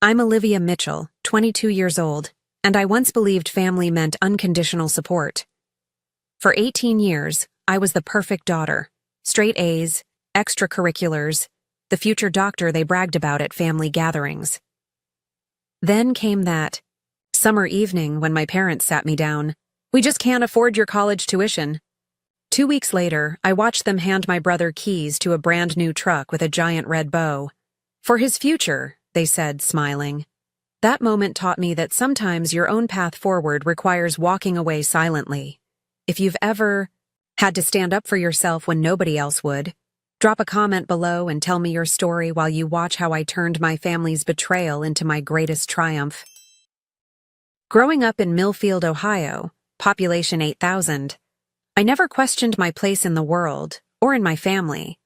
I'm Olivia Mitchell, 22 years old, and I once believed family meant unconditional support. For 18 years, I was the perfect daughter. Straight A's, extracurriculars, the future doctor they bragged about at family gatherings. Then came that summer evening when my parents sat me down. We just can't afford your college tuition. 2 weeks later, I watched them hand my brother keys to a brand new truck with a giant red bow. For his future, they said, smiling. That moment taught me that sometimes your own path forward requires walking away silently. If you've ever had to stand up for yourself when nobody else would, drop a comment below and tell me your story while you watch how I turned my family's betrayal into my greatest triumph. Growing up in Millfield, Ohio, population 8,000, I never questioned my place in the world or in my family.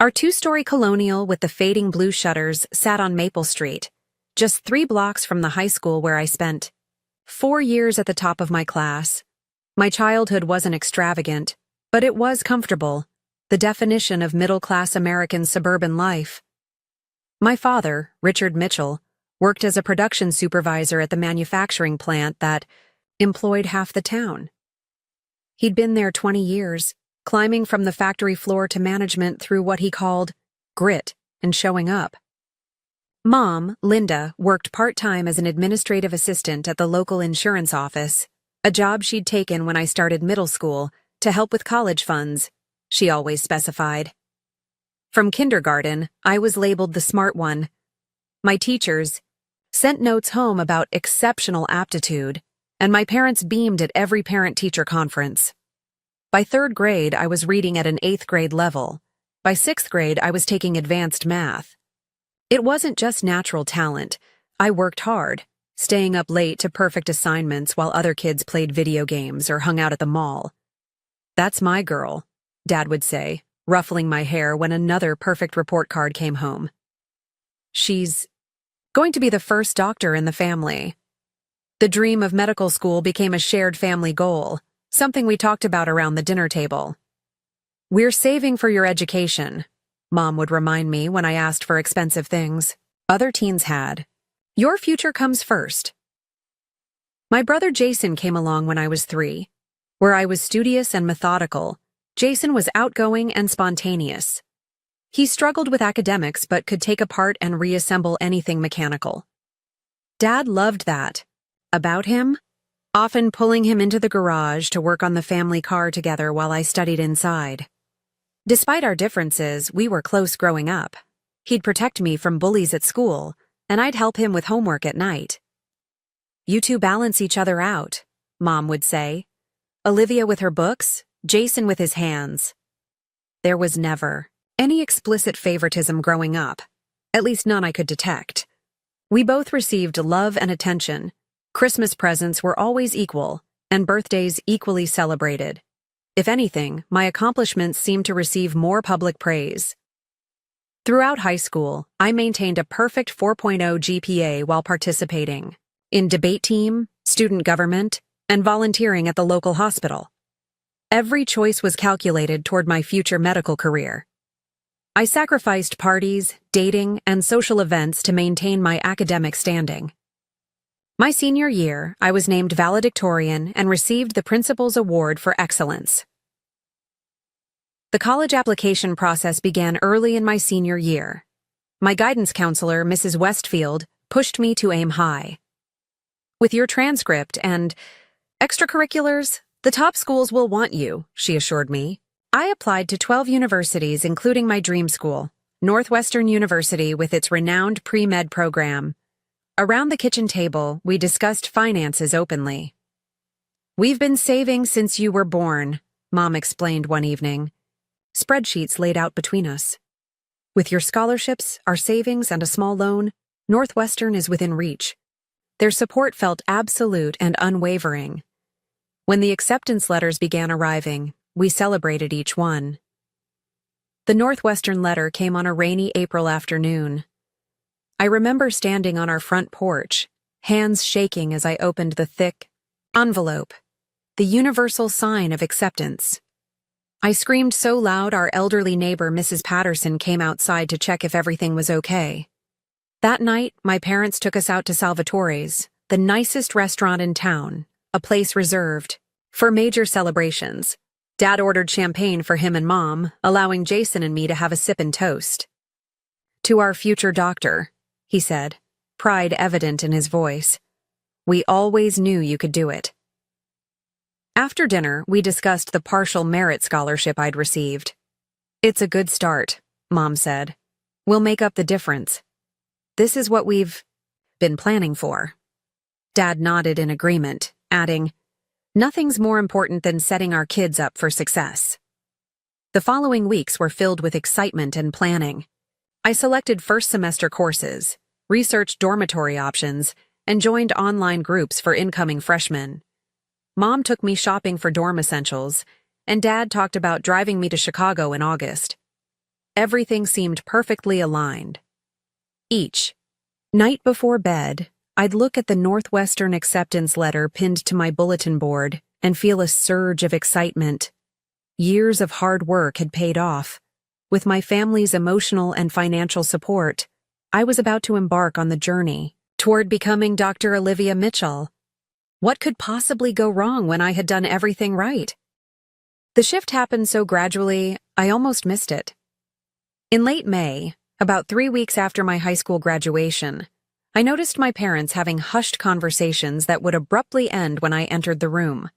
Our two-story colonial with the fading blue shutters sat on Maple Street, just 3 blocks from the high school where I spent 4 years at the top of my class. My childhood wasn't extravagant, but it was comfortable, the definition of middle-class American suburban life. My father, Richard Mitchell, worked as a production supervisor at the manufacturing plant that employed half the town. He'd been there 20 years, climbing from the factory floor to management through what he called grit and showing up. Mom, Linda, worked part-time as an administrative assistant at the local insurance office, a job she'd taken when I started middle school to help with college funds, she always specified. From kindergarten, I was labeled the smart one. My teachers sent notes home about exceptional aptitude, and my parents beamed at every parent-teacher conference. By 3rd grade, I was reading at an 8th grade level. By 6th grade, I was taking advanced math. It wasn't just natural talent. I worked hard, staying up late to perfect assignments while other kids played video games or hung out at the mall. "That's my girl," Dad would say, ruffling my hair when another perfect report card came home. "She's going to be the first doctor in the family." The dream of medical school became a shared family goal, something we talked about around the dinner table. "We're saving for your education," Mom would remind me when I asked for expensive things. Other teens had. "Your future comes first." My brother Jason came along when I was 3. Where I was studious and methodical, Jason was outgoing and spontaneous. He struggled with academics but could take apart and reassemble anything mechanical. Dad loved that about him, often pulling him into the garage to work on the family car together while I studied inside. Despite our differences, we were close growing up. He'd protect me from bullies at school, and I'd help him with homework at night. "You two balance each other out," Mom would say. Olivia with her books, Jason with his hands. There was never any explicit favoritism growing up, at least none I could detect. We both received love and attention. Christmas presents were always equal, and birthdays equally celebrated. If anything, my accomplishments seemed to receive more public praise. Throughout high school, I maintained a perfect 4.0 GPA while participating in debate team, student government, and volunteering at the local hospital. Every choice was calculated toward my future medical career. I sacrificed parties, dating, and social events to maintain my academic standing. My senior year, I was named valedictorian and received the Principal's Award for Excellence. The college application process began early in my senior year. My guidance counselor, Mrs. Westfield, pushed me to aim high. "With your transcript and extracurriculars, the top schools will want you," she assured me. I applied to 12 universities, including my dream school, Northwestern University with its renowned pre-med program. Around the kitchen table, we discussed finances openly. "We've been saving since you were born," Mom explained one evening. Spreadsheets laid out between us. "With your scholarships, our savings, and a small loan, Northwestern is within reach." Their support felt absolute and unwavering. When the acceptance letters began arriving, we celebrated each one. The Northwestern letter came on a rainy April afternoon. I remember standing on our front porch, hands shaking as I opened the thick envelope, the universal sign of acceptance. I screamed so loud our elderly neighbor, Mrs. Patterson, came outside to check if everything was okay. That night, my parents took us out to Salvatore's, the nicest restaurant in town, a place reserved for major celebrations. Dad ordered champagne for him and Mom, allowing Jason and me to have a sip and toast. "To our future doctor," he said, pride evident in his voice. "We always knew you could do it." After dinner, we discussed the partial merit scholarship I'd received. "It's a good start," Mom said. "We'll make up the difference. This is what we've been planning for." Dad nodded in agreement, adding, "Nothing's more important than setting our kids up for success." The following weeks were filled with excitement and planning. I selected first semester courses, researched dormitory options, and joined online groups for incoming freshmen. Mom took me shopping for dorm essentials, and Dad talked about driving me to Chicago in August. Everything seemed perfectly aligned. Each night before bed, I'd look at the Northwestern acceptance letter pinned to my bulletin board and feel a surge of excitement. Years of hard work had paid off. With my family's emotional and financial support, I was about to embark on the journey toward becoming Dr. Olivia Mitchell. What could possibly go wrong when I had done everything right? The shift happened so gradually, I almost missed it. In late May, about 3 weeks after my high school graduation, I noticed my parents having hushed conversations that would abruptly end when I entered the room.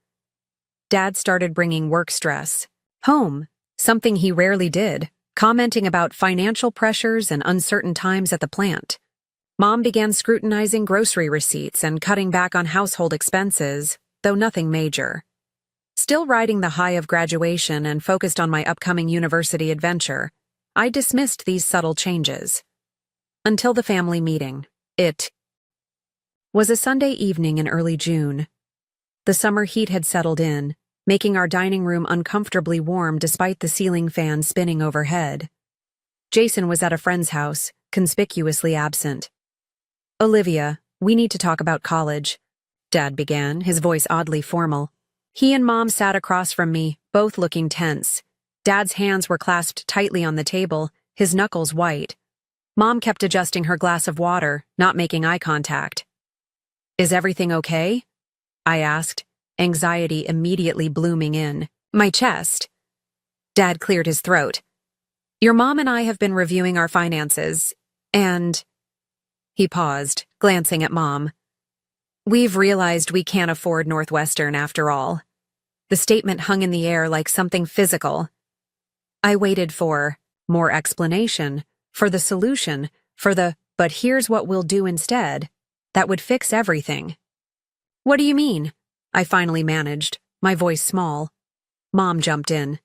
Dad started bringing work stress home, something he rarely did, commenting about financial pressures and uncertain times at the plant. Mom began scrutinizing grocery receipts and cutting back on household expenses, though nothing major. Still riding the high of graduation and focused on my upcoming university adventure, I dismissed these subtle changes. Until the family meeting. It was a Sunday evening in early June. The summer heat had settled in, making our dining room uncomfortably warm despite the ceiling fan spinning overhead. Jason was at a friend's house, conspicuously absent. "Olivia, we need to talk about college," Dad began, his voice oddly formal. He and Mom sat across from me, both looking tense. Dad's hands were clasped tightly on the table, his knuckles white. Mom kept adjusting her glass of water, not making eye contact. "Is everything okay?" I asked, anxiety immediately blooming in my chest. Dad cleared his throat. "Your mom and I have been reviewing our finances, and—" He paused, glancing at Mom. "We've realized we can't afford Northwestern after all." The statement hung in the air like something physical. I waited for more explanation, for the solution, for the "but here's what we'll do instead" that would fix everything. "What do you mean?" I finally managed, my voice small. Mom jumped in.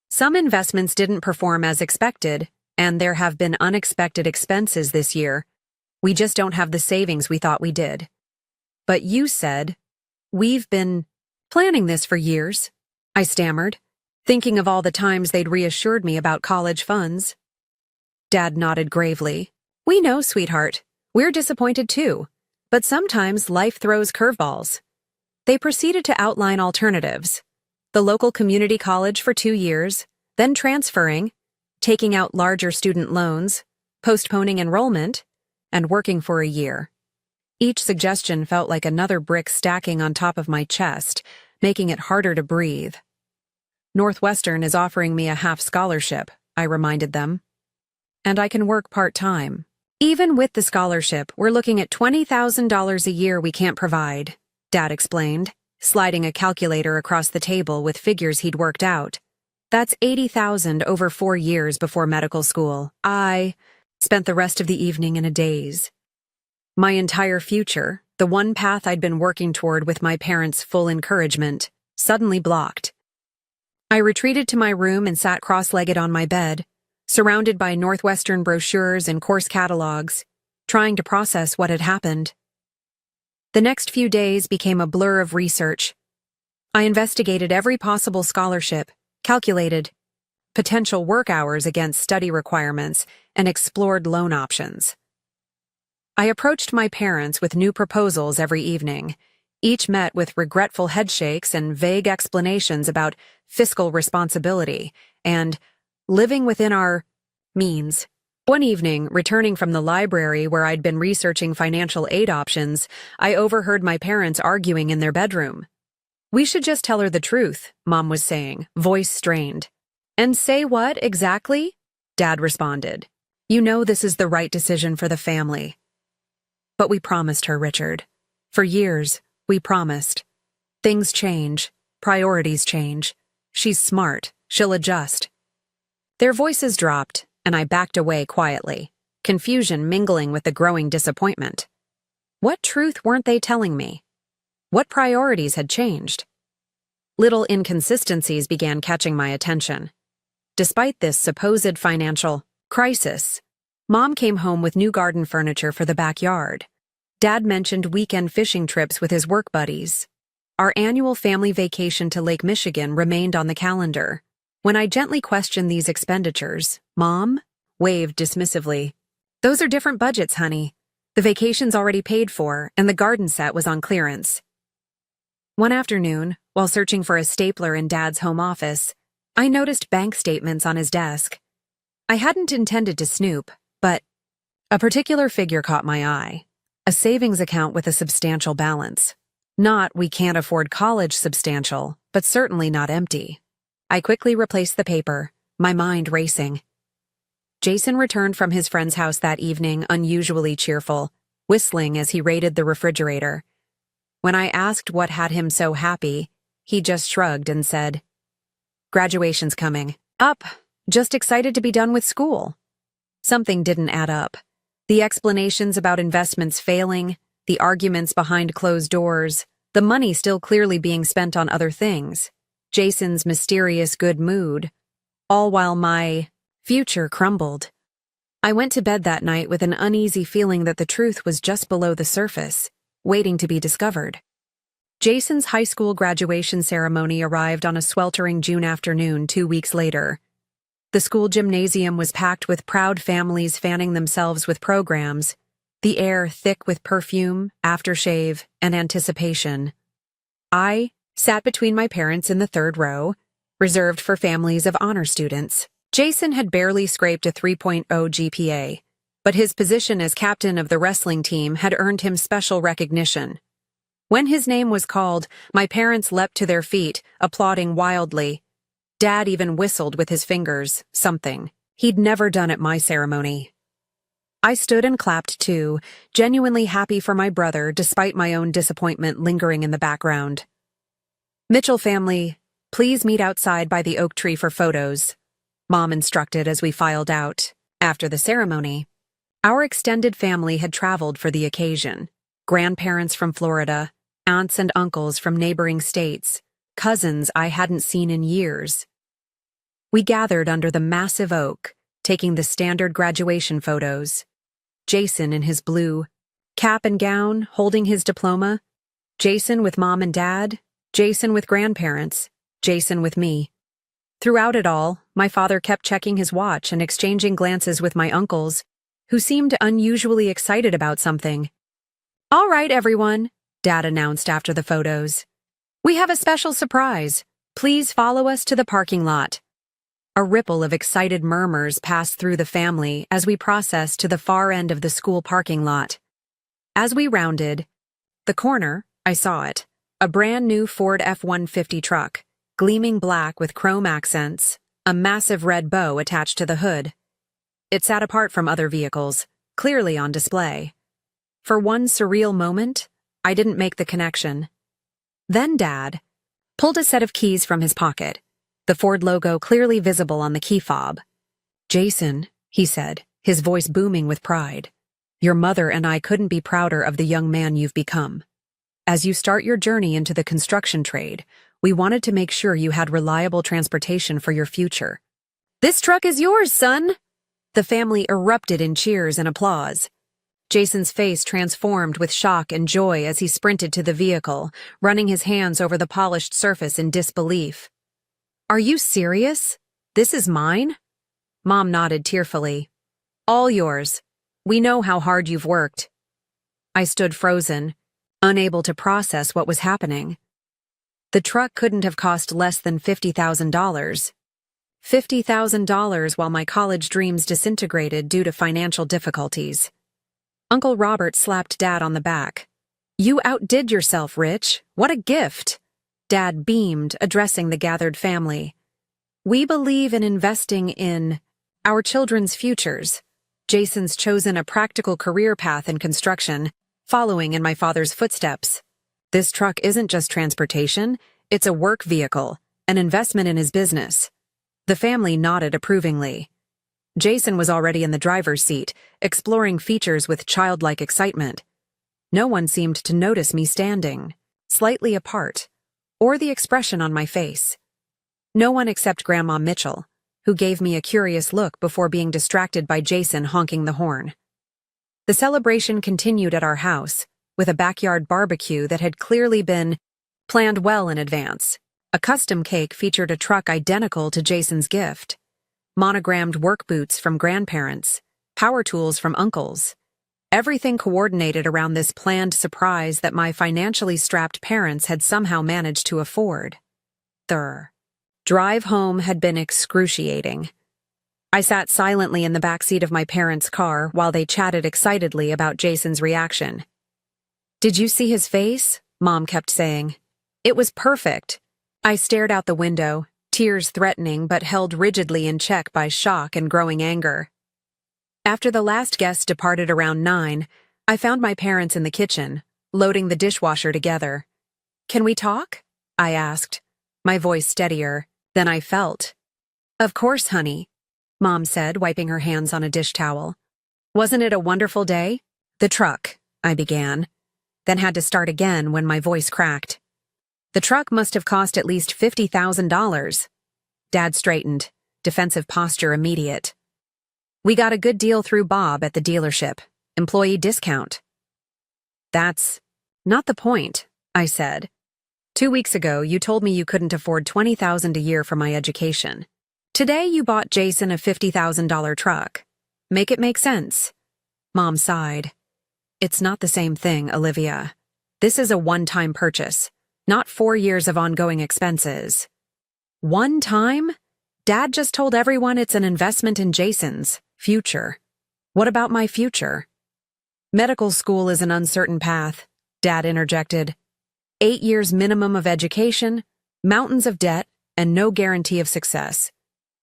"Some investments didn't perform as expected, and there have been unexpected expenses this year. We just don't have the savings we thought we did." "But you said—" "We've been planning this for years," I stammered, thinking of all the times they'd reassured me about college funds. Dad nodded gravely. "We know, sweetheart. We're disappointed too. But sometimes life throws curveballs." They proceeded to outline alternatives. The local community college for 2 years, then transferring, taking out larger student loans, postponing enrollment, and working for a year. Each suggestion felt like another brick stacking on top of my chest, making it harder to breathe. "Northwestern is offering me a half scholarship," I reminded them. "And I can work part-time. Even with the scholarship, we're looking at $20,000 a year we can't provide," Dad explained, sliding a calculator across the table with figures he'd worked out. "That's $80,000 over 4 years before medical school." I spent the rest of the evening in a daze. My entire future, the one path I'd been working toward with my parents' full encouragement, suddenly blocked. I retreated to my room and sat cross-legged on my bed, surrounded by Northwestern brochures and course catalogs, trying to process what had happened. The next few days became a blur of research. I investigated every possible scholarship, calculated potential work hours against study requirements, and explored loan options. I approached my parents with new proposals every evening, each met with regretful headshakes and vague explanations about fiscal responsibility and living within our means. One evening, returning from the library where I'd been researching financial aid options, I overheard my parents arguing in their bedroom. "We should just tell her the truth," Mom was saying, voice strained. "And say what, exactly?" Dad responded. "You know this is the right decision for the family." But we promised her, Richard. For years, we promised. Things change. Priorities change. She's smart. She'll adjust. Their voices dropped, and I backed away quietly, confusion mingling with the growing disappointment. What truth weren't they telling me? What priorities had changed? Little inconsistencies began catching my attention. Despite this supposed financial crisis, Mom came home with new garden furniture for the backyard. Dad mentioned weekend fishing trips with his work buddies. Our annual family vacation to Lake Michigan remained on the calendar. When I gently questioned these expenditures, Mom waved dismissively. "Those are different budgets, honey. The vacation's already paid for, and the garden set was on clearance." One afternoon, while searching for a stapler in Dad's home office, I noticed bank statements on his desk. I hadn't intended to snoop, but a particular figure caught my eye. A savings account with a substantial balance. Not "we can't afford college" substantial, but certainly not empty. I quickly replaced the paper, my mind racing. Jason returned from his friend's house that evening unusually cheerful, whistling as he raided the refrigerator. When I asked what had him so happy, he just shrugged and said, "Graduation's coming up. Just excited to be done with school." Something didn't add up. The explanations about investments failing, the arguments behind closed doors, the money still clearly being spent on other things, Jason's mysterious good mood, all while my future crumbled. I went to bed that night with an uneasy feeling that the truth was just below the surface, waiting to be discovered. Jason's high school graduation ceremony arrived on a sweltering June afternoon 2 weeks later. The school gymnasium was packed with proud families fanning themselves with programs, the air thick with perfume, aftershave, and anticipation. I sat between my parents in the third row, reserved for families of honor students. Jason had barely scraped a 3.0 GPA, but his position as captain of the wrestling team had earned him special recognition. When his name was called, my parents leapt to their feet, applauding wildly. Dad even whistled with his fingers, something he'd never done at my ceremony. I stood and clapped too, genuinely happy for my brother despite my own disappointment lingering in the background. "Mitchell family, please meet outside by the oak tree for photos," Mom instructed as we filed out. After the ceremony, our extended family had traveled for the occasion. Grandparents from Florida, aunts and uncles from neighboring states, cousins I hadn't seen in years. We gathered under the massive oak, taking the standard graduation photos. Jason in his blue cap and gown, holding his diploma. Jason with Mom and Dad. Jason with grandparents. Jason with me. Throughout it all, my father kept checking his watch and exchanging glances with my uncles, who seemed unusually excited about something. "All right, everyone," Dad announced after the photos. "We have a special surprise. Please follow us to the parking lot." A ripple of excited murmurs passed through the family as we processed to the far end of the school parking lot. As we rounded the corner, I saw it, a brand new Ford F-150 truck, gleaming black with chrome accents, a massive red bow attached to the hood. It sat apart from other vehicles, clearly on display. For one surreal moment, I didn't make the connection. Then Dad pulled a set of keys from his pocket, the Ford logo clearly visible on the key fob. "Jason," he said, his voice booming with pride, "your mother and I couldn't be prouder of the young man you've become. As you start your journey into the construction trade, we wanted to make sure you had reliable transportation for your future." "This truck is yours, son!" The family erupted in cheers and applause. Jason's face transformed with shock and joy as he sprinted to the vehicle, running his hands over the polished surface in disbelief. "Are you serious? This is mine?" Mom nodded tearfully. "All yours. We know how hard you've worked." I stood frozen, unable to process what was happening. The truck couldn't have cost less than $50,000. $50,000 while my college dreams disintegrated due to financial difficulties. Uncle Robert slapped Dad on the back. "You outdid yourself, Rich. What a gift!" Dad beamed, addressing the gathered family. "We believe in investing in our children's futures." Jason's chosen a practical career path in construction, following in my father's footsteps. This truck isn't just transportation, it's a work vehicle, an investment in his business. The family nodded approvingly. Jason was already in the driver's seat, exploring features with childlike excitement. No one seemed to notice me standing, slightly apart, or the expression on my face. No one except Grandma Mitchell, who gave me a curious look before being distracted by Jason honking the horn. The celebration continued at our house, with a backyard barbecue that had clearly been planned well in advance. A custom cake featured a truck identical to Jason's gift, monogrammed work boots from grandparents, power tools from uncles. Everything coordinated around this planned surprise that my financially strapped parents had somehow managed to afford. The drive home had been excruciating. I sat silently in the backseat of my parents' car while they chatted excitedly about Jason's reaction. "Did you see his face?" Mom kept saying. "It was perfect." I stared out the window, tears threatening but held rigidly in check by shock and growing anger. After the last guest departed around 9, I found my parents in the kitchen, loading the dishwasher together. "Can we talk?" I asked, my voice steadier than I felt. "Of course, honey," Mom said, wiping her hands on a dish towel. "Wasn't it a wonderful day?" "The truck," I began, then had to start again when my voice cracked. "The truck must have cost at least $50,000. Dad straightened, defensive posture immediate. "We got a good deal through Bob at the dealership. Employee discount." "That's not the point," I said. 2 weeks ago, you told me you couldn't afford $20,000 a year for my education. Today, you bought Jason a $50,000 truck. Make it make sense." Mom sighed. "It's not the same thing, Olivia. This is a one-time purchase, not 4 years of ongoing expenses." "One time? Dad just told everyone it's an investment in Jason's future. What about my future?" "Medical school is an uncertain path," Dad interjected. 8 years minimum of education, mountains of debt, and no guarantee of success.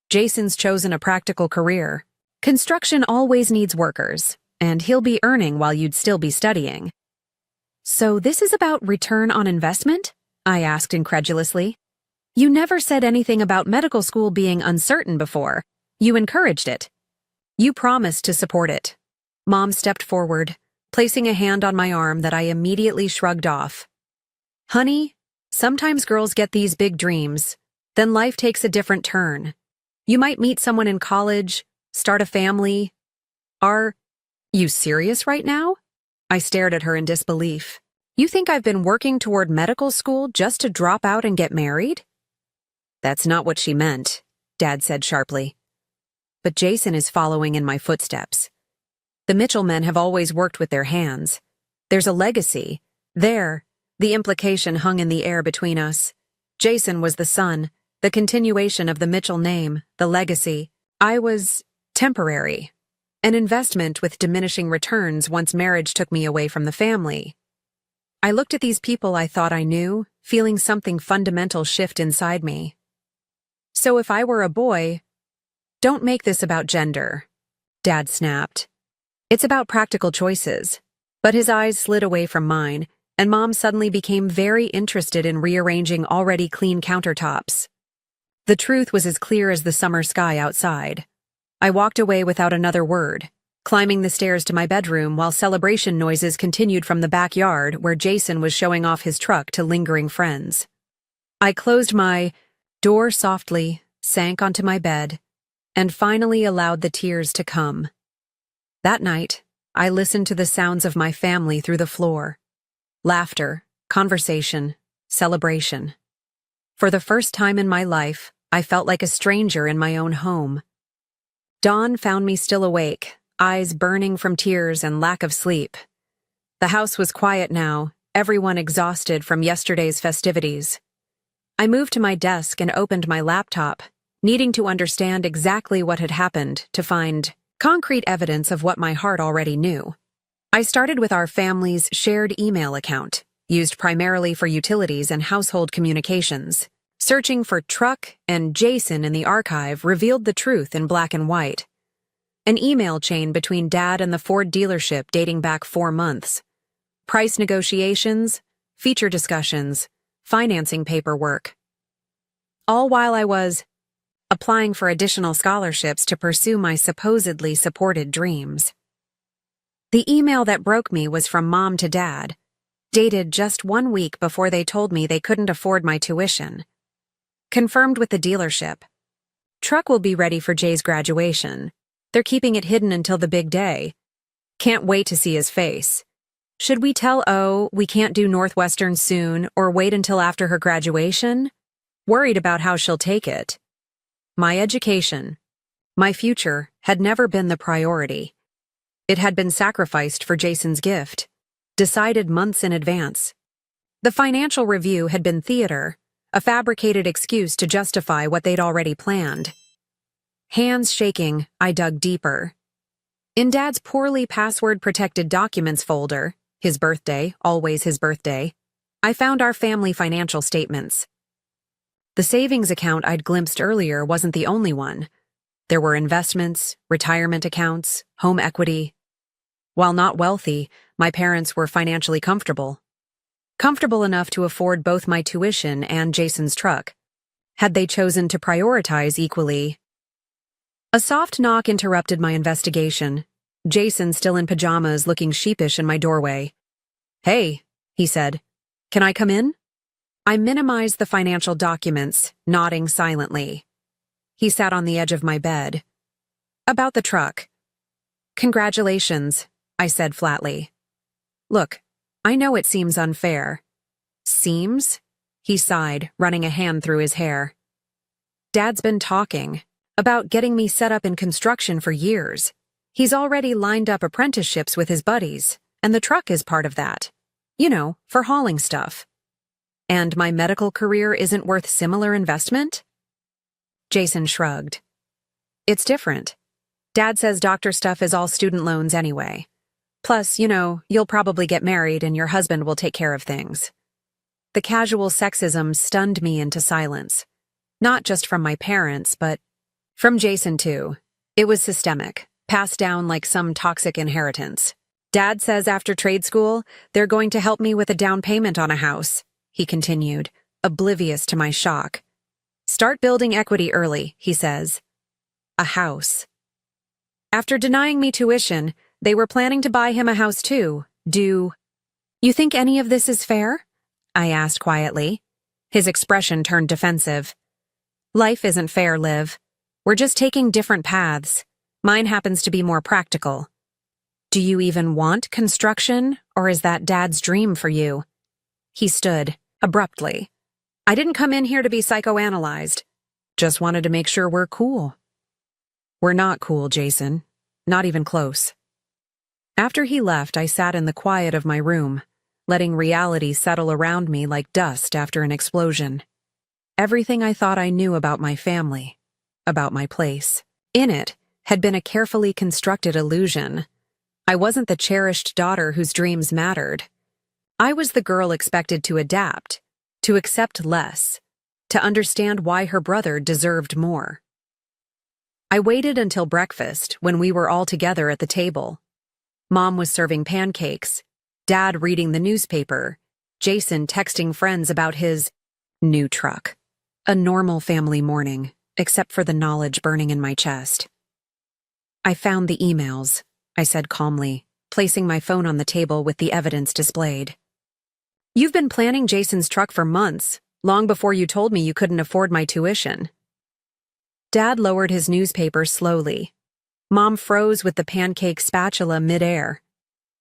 Jason's chosen a practical career. Construction always needs workers, and he'll be earning while you'd still be studying." "So this is about return on investment?" I asked incredulously. "You never said anything about medical school being uncertain before. You encouraged it. You promised to support it." Mom stepped forward, placing a hand on my arm that I immediately shrugged off. "Honey, sometimes girls get these big dreams, then life takes a different turn. You might meet someone in college, start a family. Are you serious right now?" I stared at her in disbelief. "You think I've been working toward medical school just to drop out and get married?" "That's not what she meant," Dad said sharply. "But Jason is following in my footsteps. The Mitchell men have always worked with their hands. There's a legacy. The implication hung in the air between us. Jason was the son, the continuation of the Mitchell name, the legacy. I was temporary. An investment with diminishing returns once marriage took me away from the family. I looked at these people I thought I knew, feeling something fundamental shift inside me. So if I were a boy, don't make this about gender," Dad snapped. "It's about practical choices." But his eyes slid away from mine, and Mom suddenly became very interested in rearranging already clean countertops. The truth was as clear as the summer sky outside. I walked away without another word, climbing the stairs to my bedroom while celebration noises continued from the backyard where Jason was showing off his truck to lingering friends. I closed my door softly, sank onto my bed, and finally allowed the tears to come. That night, I listened to the sounds of my family through the floor. Laughter, conversation, celebration. For the first time in my life, I felt like a stranger in my own home. Dawn found me still awake, eyes burning from tears and lack of sleep. The house was quiet now, everyone exhausted from yesterday's festivities. I moved to my desk and opened my laptop, needing to understand exactly what had happened to find concrete evidence of what my heart already knew. I started with our family's shared email account, used primarily for utilities and household communications. Searching for Truck and Jason in the archive revealed the truth in black and white. An email chain between Dad and the Ford dealership dating back 4 months. Price negotiations, feature discussions, financing paperwork. All while I was applying for additional scholarships to pursue my supposedly supported dreams. The email that broke me was from Mom to Dad, dated just 1 week before they told me they couldn't afford my tuition. Confirmed with the dealership. Truck will be ready for Jay's graduation. They're keeping it hidden until the big day. Can't wait to see his face. Should we tell O we can't do Northwestern soon or wait until after her graduation? Worried about how she'll take it. My education, my future, had never been the priority. It had been sacrificed for Jason's gift, decided months in advance. The financial review had been theater, a fabricated excuse to justify what they'd already planned. Hands shaking, I dug deeper. In Dad's poorly password-protected documents folder, his birthday, always his birthday, I found our family financial statements. The savings account I'd glimpsed earlier wasn't the only one. There were investments, retirement accounts, home equity. While not wealthy, my parents were financially comfortable. Comfortable enough to afford both my tuition and Jason's truck. Had they chosen to prioritize equally? A soft knock interrupted my investigation. Jason, still in pajamas, looking sheepish in my doorway. "Hey," he said. "Can I come in?" I minimized the financial documents, nodding silently. He sat on the edge of my bed. "About the truck." "Congratulations," I said flatly. "Look, I know it seems unfair." "Seems?" He sighed, running a hand through his hair. "Dad's been talking about getting me set up in construction for years. He's already lined up apprenticeships with his buddies, and the truck is part of that. You know, for hauling stuff. And my medical career isn't worth similar investment?" Jason shrugged. "It's different. Dad says doctor stuff is all student loans anyway. Plus, you know, you'll probably get married and your husband will take care of things." The casual sexism stunned me into silence. Not just from my parents, but from Jason too. It was systemic, passed down like some toxic inheritance. "Dad says after trade school, they're going to help me with a down payment on a house," he continued, oblivious to my shock. "Start building equity early," he says. A house. After denying me tuition, they were planning to buy him a house too. "You think any of this is fair?" I asked quietly. His expression turned defensive. "Life isn't fair, Liv. We're just taking different paths. Mine happens to be more practical." "Do you even want construction, or is that Dad's dream for you?" He stood, abruptly. "I didn't come in here to be psychoanalyzed. Just wanted to make sure we're cool." "We're not cool, Jason. Not even close." After he left, I sat in the quiet of my room, letting reality settle around me like dust after an explosion. Everything I thought I knew about my family, about my place, in it, had been a carefully constructed illusion. I wasn't the cherished daughter whose dreams mattered. I was the girl expected to adapt, to accept less, to understand why her brother deserved more. I waited until breakfast, when we were all together at the table. Mom was serving pancakes, Dad reading the newspaper, Jason texting friends about his new truck. A normal family morning, except for the knowledge burning in my chest. "I found the emails," I said calmly, placing my phone on the table with the evidence displayed. "You've been planning Jason's truck for months, long before you told me you couldn't afford my tuition." Dad lowered his newspaper slowly. Mom froze with the pancake spatula midair.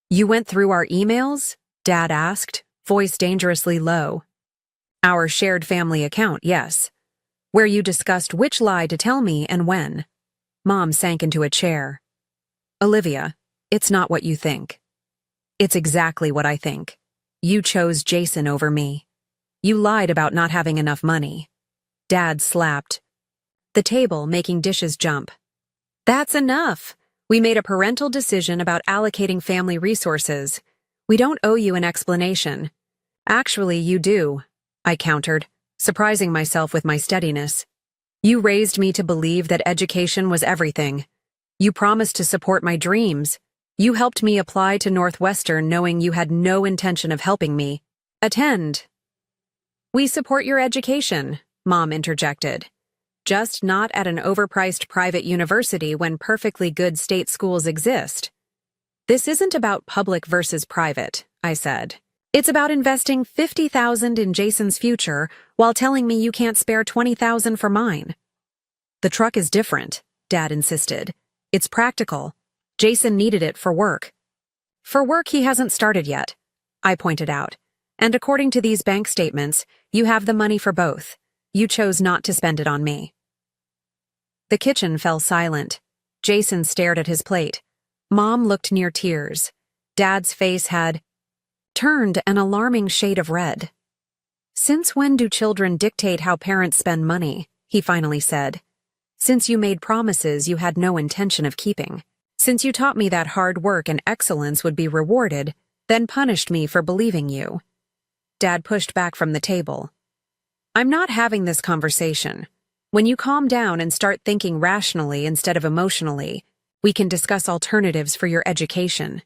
"You went through our emails?" Dad asked, voice dangerously low. "Our shared family account, yes. Where you discussed which lie to tell me and when." Mom sank into a chair. "Olivia, it's not what you think. It's exactly what I think. You chose Jason over me. You lied about not having enough money." Dad slapped. the table making dishes jump. That's enough. We made a parental decision about allocating family resources. We don't owe you an explanation. Actually, you do, I countered, surprising myself with my steadiness. You raised me to believe that education was everything. You promised to support my dreams. You helped me apply to Northwestern knowing you had no intention of helping me. Attend. We support your education, Mom interjected. Just not at an overpriced private university when perfectly good state schools exist. This isn't about public versus private, I said. It's about investing $50,000 in Jason's future while telling me you can't spare $20,000 for mine. The truck is different, Dad insisted. It's practical. Jason needed it for work. For work he hasn't started yet, I pointed out. And according to these bank statements, you have the money for both. You chose not to spend it on me. The kitchen fell silent. Jason stared at his plate. Mom looked near tears. Dad's face had turned an alarming shade of red. Since when do children dictate how parents spend money? He finally said. Since you made promises you had no intention of keeping. Since you taught me that hard work and excellence would be rewarded, then punished me for believing you. Dad pushed back from the table. I'm not having this conversation. When you calm down and start thinking rationally instead of emotionally, we can discuss alternatives for your education.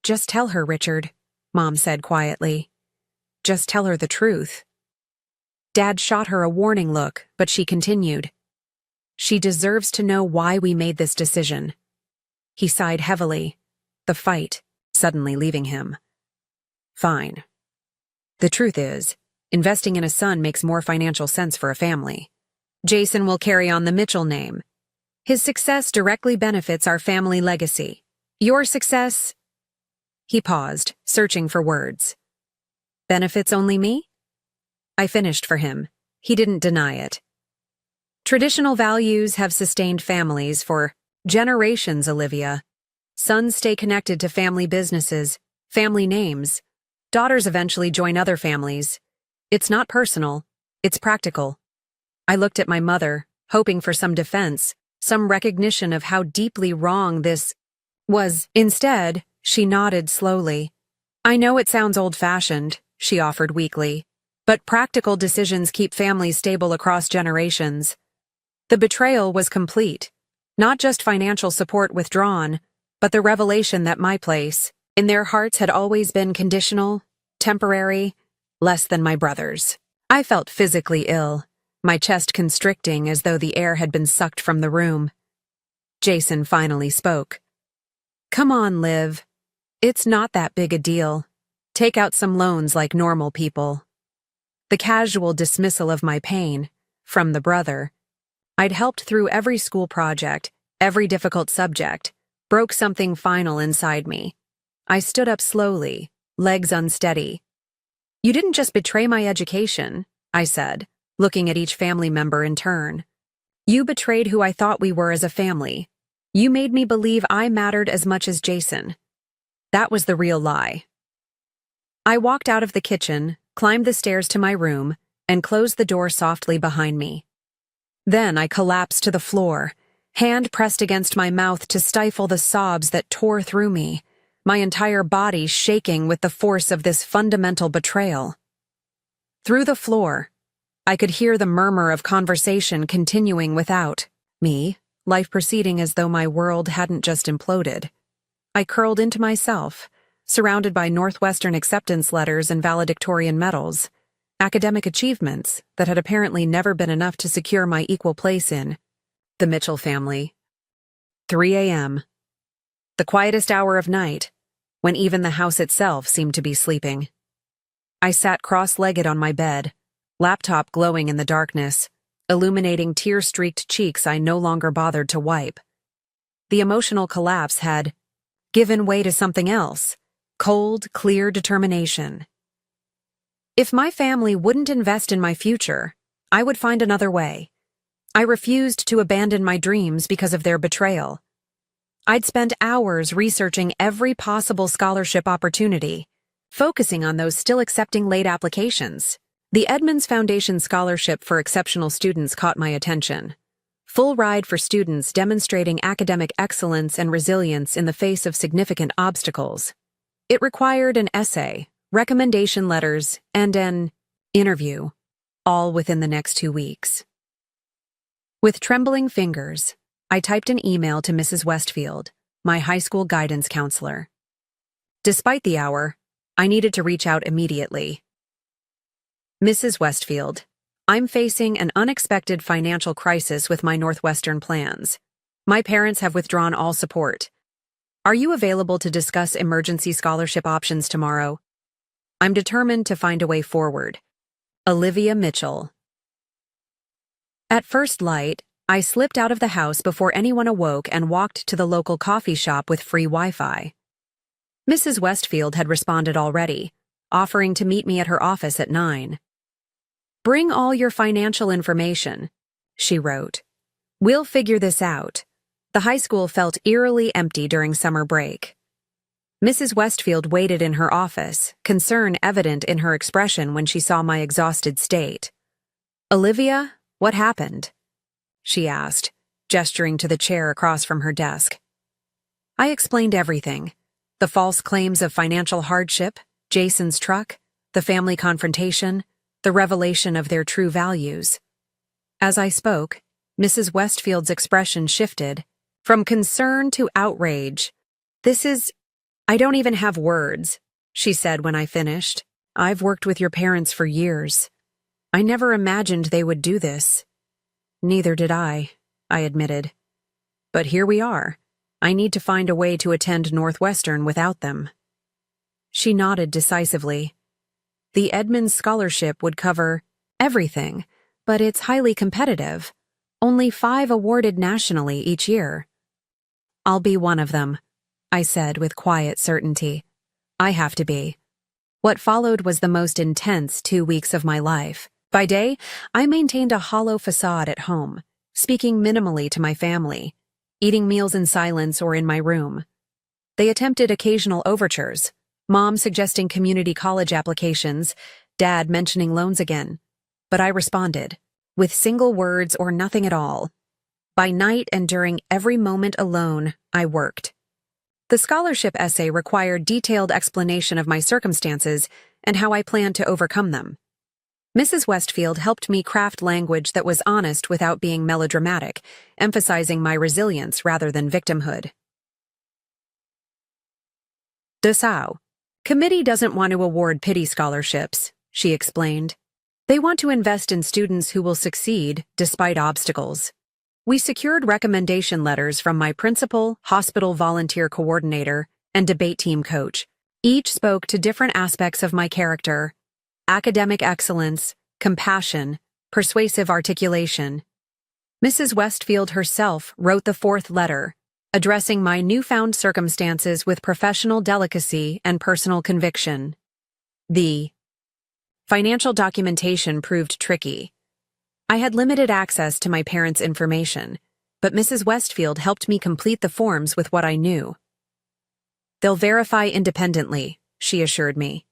Just tell her, Richard, Mom said quietly. Just tell her the truth. Dad shot her a warning look, but she continued. She deserves to know why we made this decision. He sighed heavily, the fight suddenly leaving him. Fine. The truth is, investing in a son makes more financial sense for a family. Jason will carry on the Mitchell name. His success directly benefits our family legacy. Your success... He paused, searching for words. Benefits only me? I finished for him. He didn't deny it. Traditional values have sustained families for generations, Olivia. Sons stay connected to family businesses, family names. Daughters eventually join other families. It's not personal, it's practical. I looked at my mother, hoping for some defense, some recognition of how deeply wrong this was. Instead, she nodded slowly. I know it sounds old-fashioned, she offered weakly, but practical decisions keep families stable across generations. The betrayal was complete. Not just financial support withdrawn, but the revelation that my place, in their hearts, had always been conditional, temporary, less than my brother's. I felt physically ill, my chest constricting as though the air had been sucked from the room. Jason finally spoke. Come on, Liv. It's not that big a deal. Take out some loans like normal people. The casual dismissal of my pain, from the brother. I'd helped through every school project, every difficult subject, broke something final inside me. I stood up slowly, legs unsteady. You didn't just betray my education, I said, looking at each family member in turn. You betrayed who I thought we were as a family. You made me believe I mattered as much as Jason. That was the real lie. I walked out of the kitchen, climbed the stairs to my room, and closed the door softly behind me. Then I collapsed to the floor, hand pressed against my mouth to stifle the sobs that tore through me, my entire body shaking with the force of this fundamental betrayal. Through the floor, I could hear the murmur of conversation continuing without me, life proceeding as though my world hadn't just imploded. I curled into myself, surrounded by Northwestern acceptance letters and valedictorian medals, academic achievements that had apparently never been enough to secure my equal place in the Mitchell family. 3 a.m. The quietest hour of night, when even the house itself seemed to be sleeping. I sat cross-legged on my bed, laptop glowing in the darkness, illuminating tear-streaked cheeks I no longer bothered to wipe. The emotional collapse had given way to something else, cold, clear determination. If my family wouldn't invest in my future, I would find another way. I refused to abandon my dreams because of their betrayal. I'd spent hours researching every possible scholarship opportunity, focusing on those still accepting late applications. The Edmonds Foundation Scholarship for Exceptional Students caught my attention. full ride for students demonstrating academic excellence and resilience in the face of significant obstacles. It required an essay, recommendation letters, and an interview, all within the next 2 weeks. With trembling fingers, I typed an email to Mrs. Westfield, my high school guidance counselor. Despite the hour, I needed to reach out immediately. Mrs. Westfield, I'm facing an unexpected financial crisis with my Northwestern plans. My parents have withdrawn all support. Are you available to discuss emergency scholarship options tomorrow? I'm determined to find a way forward. Olivia Mitchell. At first light, I slipped out of the house before anyone awoke and walked to the local coffee shop with free Wi-Fi. Mrs. Westfield had responded already, offering to meet me at her office at 9. Bring all your financial information, she wrote. We'll figure this out. The high school felt eerily empty during summer break. Mrs. Westfield waited in her office, concern evident in her expression when she saw my exhausted state. Olivia, what happened? She asked, gesturing to the chair across from her desk. I explained everything. The false claims of financial hardship, Jason's truck, the family confrontation, the revelation of their true values. As I spoke, Mrs. Westfield's expression shifted, from concern to outrage. I don't even have words, she said when I finished. I've worked with your parents for years. I never imagined they would do this. Neither did I admitted. But here we are. I need to find a way to attend Northwestern without them. She nodded decisively. The Edmonds Scholarship would cover everything, but it's highly competitive. Only 5 awarded nationally each year. I'll be one of them, I said with quiet certainty. I have to be. What followed was the most intense 2 weeks of my life. By day, I maintained a hollow facade at home, speaking minimally to my family, eating meals in silence or in my room. They attempted occasional overtures, Mom suggesting community college applications, Dad mentioning loans again. But I responded, with single words or nothing at all. By night and during every moment alone, I worked. The scholarship essay required detailed explanation of my circumstances and how I planned to overcome them. Mrs. Westfield helped me craft language that was honest without being melodramatic, emphasizing my resilience rather than victimhood. Dessau. Committee doesn't want to award pity scholarships, she explained. They want to invest in students who will succeed despite obstacles. We secured recommendation letters from my principal, hospital volunteer coordinator, and debate team coach. Each spoke to different aspects of my character: academic excellence, compassion, persuasive articulation. Mrs. Westfield herself wrote the 4th letter, addressing my newfound circumstances with professional delicacy and personal conviction. The financial documentation proved tricky. I had limited access to my parents' information, but Mrs. Westfield helped me complete the forms with what I knew. They'll verify independently, she assured me.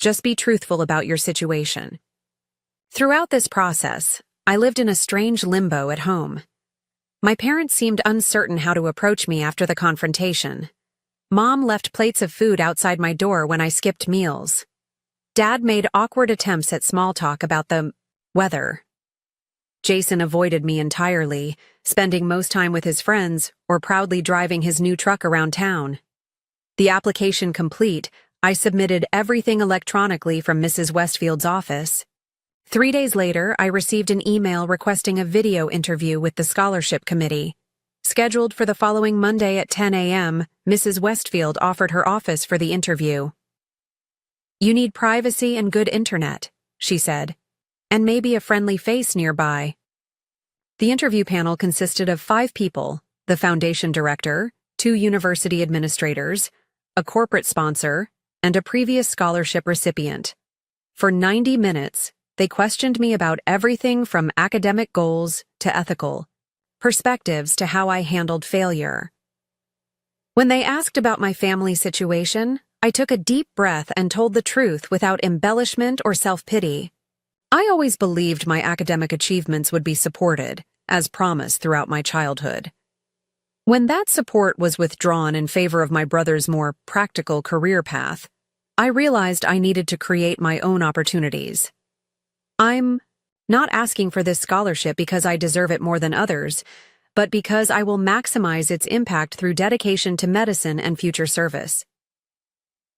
Just be truthful about your situation. Throughout this process, I lived in a strange limbo at home. My parents seemed uncertain how to approach me after the confrontation. Mom left plates of food outside my door when I skipped meals. Dad made awkward attempts at small talk about the weather. Jason avoided me entirely, spending most time with his friends or proudly driving his new truck around town. The application complete, I submitted everything electronically from Mrs. Westfield's office. 3 days later, I received an email requesting a video interview with the scholarship committee. Scheduled for the following Monday at 10 a.m., Mrs. Westfield offered her office for the interview. You need privacy and good internet, she said, and maybe a friendly face nearby. The interview panel consisted of 5 people: the foundation director, 2 university administrators, a corporate sponsor, and a previous scholarship recipient. For 90 minutes, they questioned me about everything from academic goals to ethical perspectives to how I handled failure. When they asked about my family situation, I took a deep breath and told the truth without embellishment or self-pity. I always believed my academic achievements would be supported, as promised throughout my childhood. When that support was withdrawn in favor of my brother's more practical career path, I realized I needed to create my own opportunities. I'm not asking for this scholarship because I deserve it more than others, but because I will maximize its impact through dedication to medicine and future service.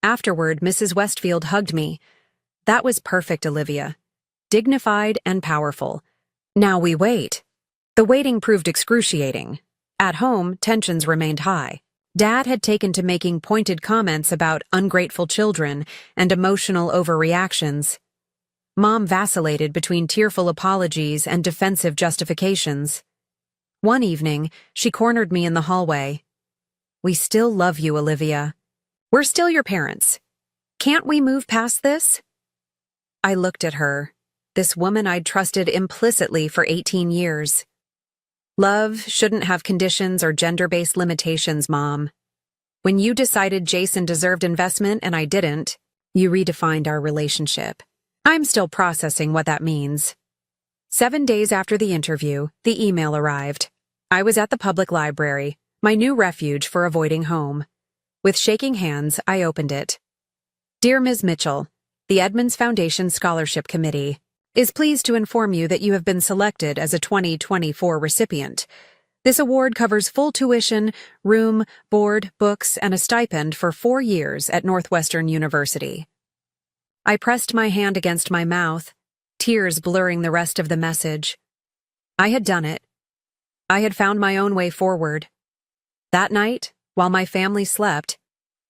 Afterward, Mrs. Westfield hugged me. That was perfect, Olivia. Dignified and powerful. Now we wait. The waiting proved excruciating. At home, tensions remained high. Dad had taken to making pointed comments about ungrateful children and emotional overreactions. Mom vacillated between tearful apologies and defensive justifications. One evening, she cornered me in the hallway. "We still love you, Olivia. We're still your parents. Can't we move past this?" I looked at her, this woman I'd trusted implicitly for 18 years. "Love shouldn't have conditions or gender-based limitations, Mom. When you decided Jason deserved investment and I didn't, you redefined our relationship. I'm still processing what that means." 7 days after the interview, the email arrived. I was at the public library, my new refuge for avoiding home. With shaking hands, I opened it. "Dear Ms. Mitchell, the Edmonds Foundation Scholarship Committee is pleased to inform you that you have been selected as a 2024 recipient. This award covers full tuition, room, board, books, and a stipend for 4 years at Northwestern University." I pressed my hand against my mouth, tears blurring the rest of the message. I had done it. I had found my own way forward. That night, while my family slept,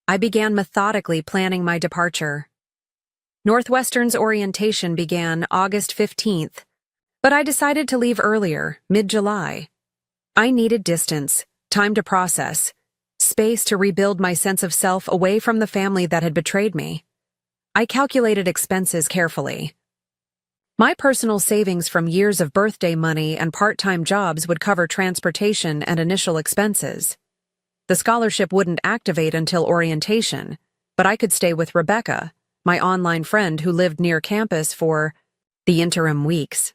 I began methodically planning my departure. Northwestern's orientation began August 15th, but I decided to leave earlier, mid-July. I needed distance, time to process, space to rebuild my sense of self away from the family that had betrayed me. I calculated expenses carefully. My personal savings from years of birthday money and part-time jobs would cover transportation and initial expenses. The scholarship wouldn't activate until orientation, but I could stay with Rebecca, my online friend who lived near campus, for the interim weeks.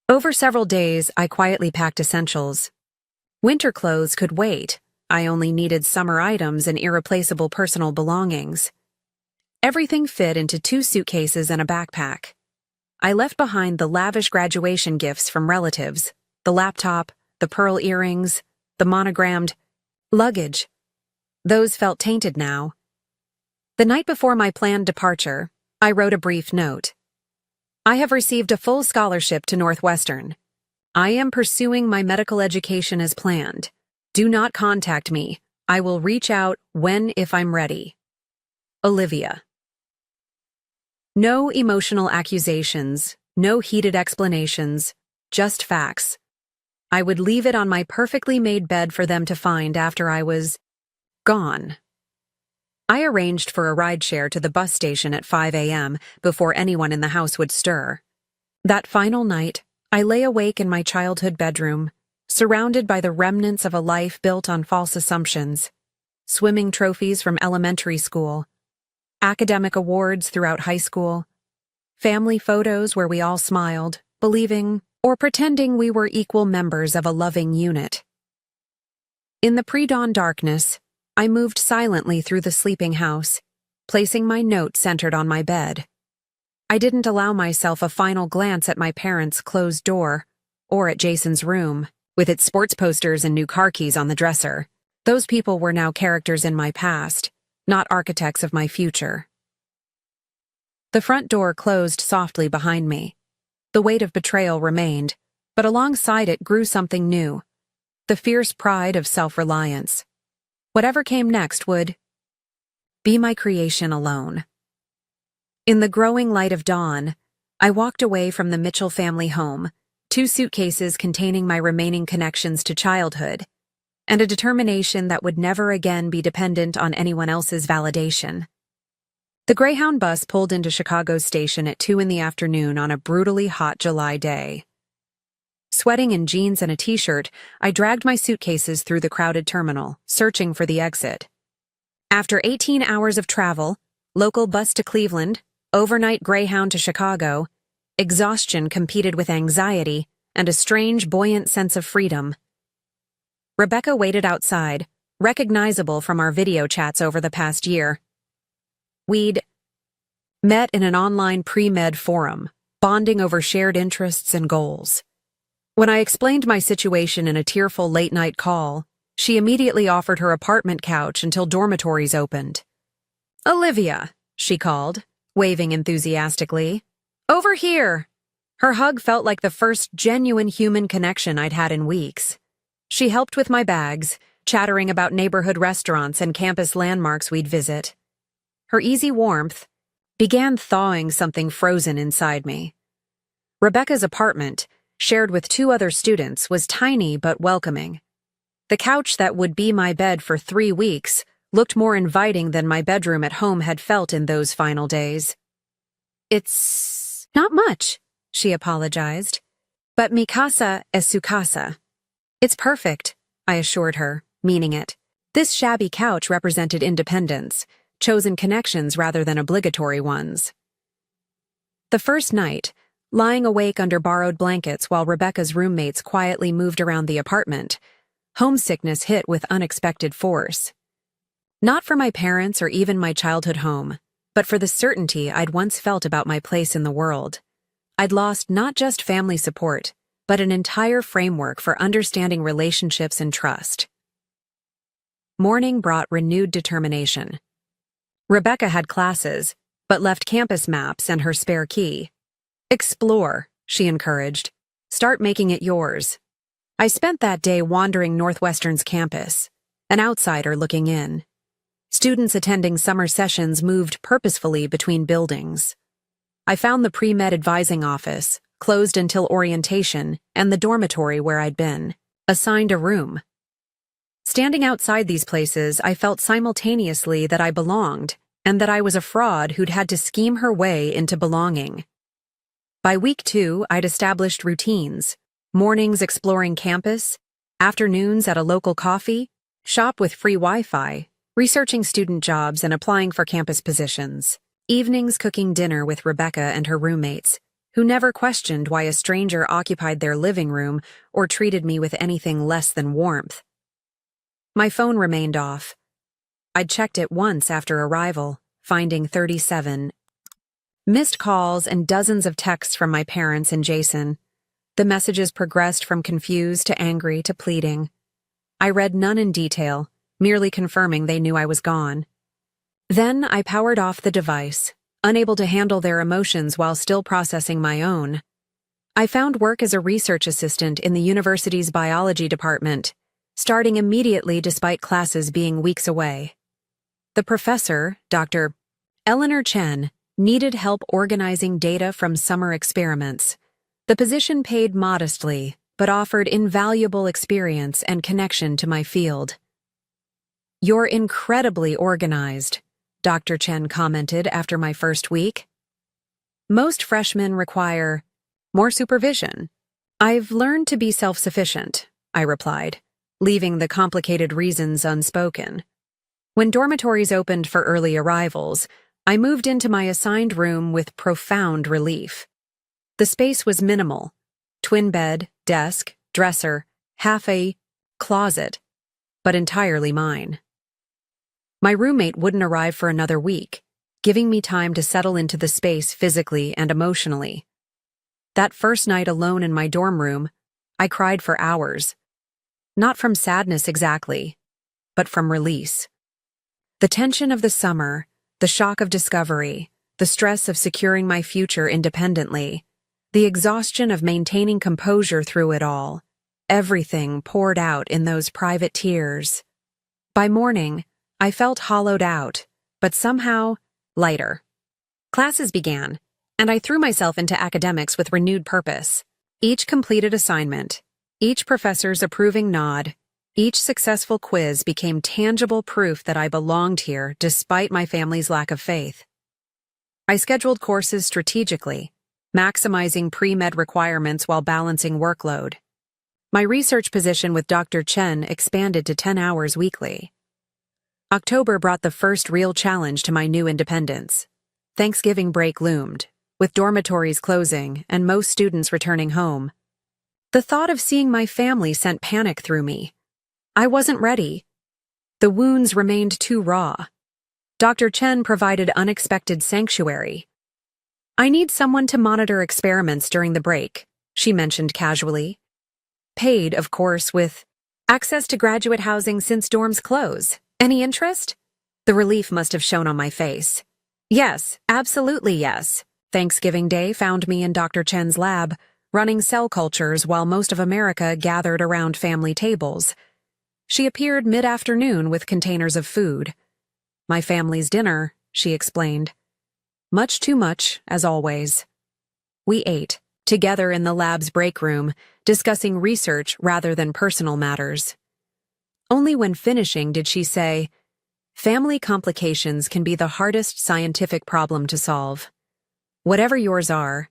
Over several days, I quietly packed essentials. Winter clothes could wait. I only needed summer items and irreplaceable personal belongings. Everything fit into 2 suitcases and a backpack. I left behind the lavish graduation gifts from relatives, the laptop, the pearl earrings, the monogrammed luggage. Those felt tainted now. The night before my planned departure, I wrote a brief note. "I have received a full scholarship to Northwestern. I am pursuing my medical education as planned. Do not contact me. I will reach out if I'm ready. Olivia." No emotional accusations, no heated explanations, just facts. I would leave it on my perfectly made bed for them to find after I was gone. I arranged for a rideshare to the bus station at 5 a.m. before anyone in the house would stir. That final night, I lay awake in my childhood bedroom, surrounded by the remnants of a life built on false assumptions. Swimming trophies from elementary school, academic awards throughout high school, family photos where we all smiled, believing or pretending we were equal members of a loving unit. In the pre-dawn darkness, I moved silently through the sleeping house, placing my note centered on my bed. I didn't allow myself a final glance at my parents' closed door, or at Jason's room, with its sports posters and new car keys on the dresser. Those people were now characters in my past, not architects of my future. The front door closed softly behind me. The weight of betrayal remained, but alongside it grew something new, the fierce pride of self-reliance. Whatever came next would be my creation alone. In the growing light of dawn, I walked away from the Mitchell family home, 2 suitcases containing my remaining connections to childhood, and a determination that would never again be dependent on anyone else's validation. The Greyhound bus pulled into Chicago Station at 2 in the afternoon on a brutally hot July day. Sweating in jeans and a t-shirt, I dragged my suitcases through the crowded terminal, searching for the exit. After 18 hours of travel, local bus to Cleveland, overnight Greyhound to Chicago, exhaustion competed with anxiety, and a strange, buoyant sense of freedom. Rebecca waited outside, recognizable from our video chats over the past year. We'd met in an online pre-med forum, bonding over shared interests and goals. When I explained my situation in a tearful late-night call, she immediately offered her apartment couch until dormitories opened. "Olivia," she called, waving enthusiastically. "Over here!" Her hug felt like the first genuine human connection I'd had in weeks. She helped with my bags, chattering about neighborhood restaurants and campus landmarks we'd visit. Her easy warmth began thawing something frozen inside me. Rebecca's apartment, shared with 2 other students, was tiny but welcoming. The couch that would be my bed for 3 weeks looked more inviting than my bedroom at home had felt in those final days. "It's not much," she apologized, "but mi casa es su casa." "It's perfect," I assured her, meaning it. This shabby couch represented independence, chosen connections rather than obligatory ones. The first night, lying awake under borrowed blankets while Rebecca's roommates quietly moved around the apartment, homesickness hit with unexpected force. Not for my parents or even my childhood home, but for the certainty I'd once felt about my place in the world. I'd lost not just family support, but an entire framework for understanding relationships and trust. Morning brought renewed determination. Rebecca had classes, but left campus maps and her spare key. "Explore," she encouraged. "Start making it yours." I spent that day wandering Northwestern's campus, an outsider looking in. Students attending summer sessions moved purposefully between buildings. I found the pre-med advising office, closed until orientation, and the dormitory where I'd been, assigned a room. Standing outside these places, I felt simultaneously that I belonged, and that I was a fraud who'd had to scheme her way into belonging. By week 2, I'd established routines: mornings exploring campus, afternoons at a local coffee, shop with free Wi-Fi, researching student jobs and applying for campus positions, evenings cooking dinner with Rebecca and her roommates, who never questioned why a stranger occupied their living room or treated me with anything less than warmth. My phone remained off. I'd checked it once after arrival, finding 37 missed calls and dozens of texts from my parents and Jason. The messages progressed from confused to angry to pleading. I read none in detail, merely confirming they knew I was gone. Then I powered off the device, unable to handle their emotions while still processing my own. I found work as a research assistant in the university's biology department, starting immediately despite classes being weeks away. The professor, Dr. Eleanor Chen, needed help organizing data from summer experiments. The position paid modestly, but offered invaluable experience and connection to my field. "You're incredibly organized," Dr. Chen commented after my first week. "Most freshmen require more supervision." "I've learned to be self-sufficient," I replied, leaving the complicated reasons unspoken. When dormitories opened for early arrivals, I moved into my assigned room with profound relief. The space was minimal: twin bed, desk, dresser, half a closet, but entirely mine. My roommate wouldn't arrive for another week, giving me time to settle into the space physically and emotionally. That first night alone in my dorm room, I cried for hours. Not from sadness exactly, but from release. The tension of the summer, the shock of discovery, the stress of securing my future independently, the exhaustion of maintaining composure through it all, everything poured out in those private tears. By morning, I felt hollowed out, but somehow lighter. Classes began, and I threw myself into academics with renewed purpose. Each completed assignment, each professor's approving nod, each successful quiz became tangible proof that I belonged here despite my family's lack of faith. I scheduled courses strategically, maximizing pre-med requirements while balancing workload. My research position with Dr. Chen expanded to 10 hours weekly. October brought the first real challenge to my new independence. Thanksgiving break loomed, with dormitories closing and most students returning home. The thought of seeing my family sent panic through me. I wasn't ready. The wounds remained too raw. Dr. Chen provided unexpected sanctuary. "I need someone to monitor experiments during the break," she mentioned casually. "Paid, of course, with access to graduate housing since dorms close. Any interest?" The relief must have shown on my face. "Yes, absolutely yes." Thanksgiving Day found me in Dr. Chen's lab, running cell cultures while most of America gathered around family tables. She appeared mid-afternoon with containers of food. "My family's dinner," she explained. Much too much, as always. We ate, together in the lab's break room, discussing research rather than personal matters. Only when finishing did she say, "Family complications can be the hardest scientific problem to solve. Whatever yours are,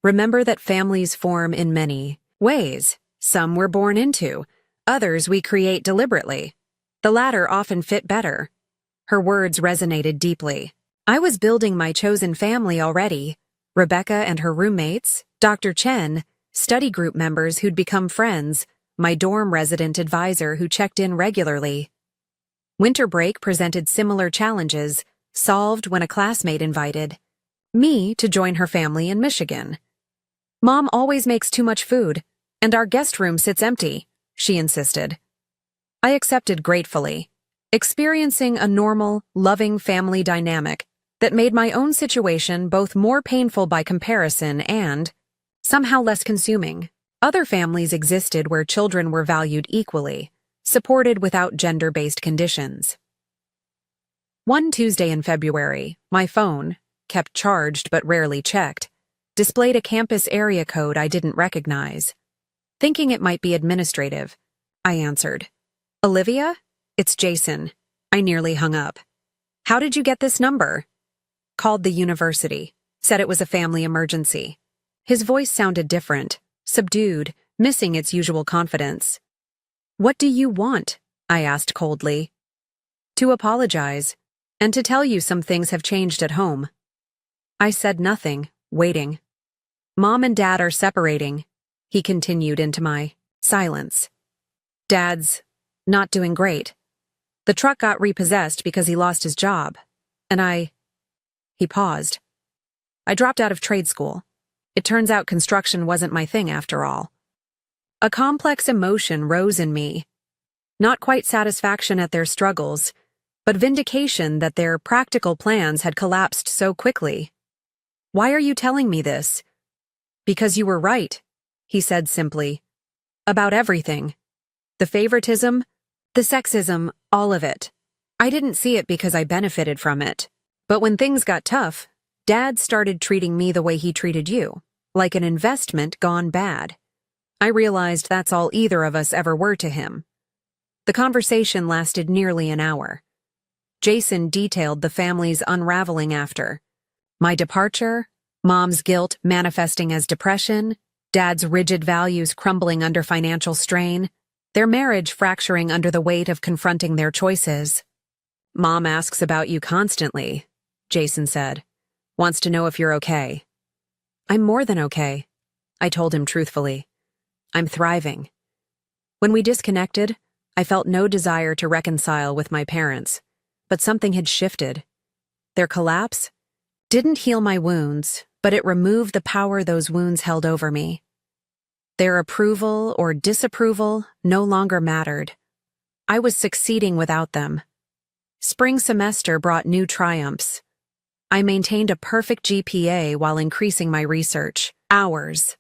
remember that families form in many ways. Some we're born into, others we create deliberately. The latter often fit better." Her words resonated deeply. I was building my chosen family already. Rebecca and her roommates, Dr. Chen, study group members who'd become friends, my dorm resident advisor who checked in regularly. Winter break presented similar challenges, solved when a classmate invited me to join her family in Michigan. "Mom always makes too much food, and our guest room sits empty," she insisted. I accepted gratefully, experiencing a normal, loving family dynamic that made my own situation both more painful by comparison and somehow less consuming. Other families existed where children were valued equally, supported without gender-based conditions. One Tuesday in February, my phone, kept charged but rarely checked, displayed a campus area code I didn't recognize. Thinking it might be administrative, I answered. "Olivia? It's Jason." I nearly hung up. "How did you get this number?" "Called the university. Said it was a family emergency." His voice sounded different, subdued, missing its usual confidence. "What do you want?" I asked coldly. "To apologize, and to tell you some things have changed at home." I said nothing, waiting. "Mom and Dad are separating," he continued into my silence. "Dad's not doing great. The truck got repossessed because he lost his job, and He paused. "I dropped out of trade school. It turns out construction wasn't my thing after all." A complex emotion rose in me. Not quite satisfaction at their struggles, but vindication that their practical plans had collapsed so quickly. "Why are you telling me this?" "Because you were right," he said simply. "About everything. The favoritism, the sexism, all of it. I didn't see it because I benefited from it. But when things got tough, Dad started treating me the way he treated you, like an investment gone bad. I realized that's all either of us ever were to him." The conversation lasted nearly an hour. Jason detailed the family's unraveling after. My departure, Mom's guilt manifesting as depression, Dad's rigid values crumbling under financial strain, their marriage fracturing under the weight of confronting their choices. "Mom asks about you constantly," Jason said. "Wants to know if you're okay." "I'm more than okay," I told him truthfully. "I'm thriving." When we disconnected, I felt no desire to reconcile with my parents, but something had shifted. Their collapse didn't heal my wounds, but it removed the power those wounds held over me. Their approval or disapproval no longer mattered. I was succeeding without them. Spring semester brought new triumphs. I maintained a perfect GPA while increasing my research hours.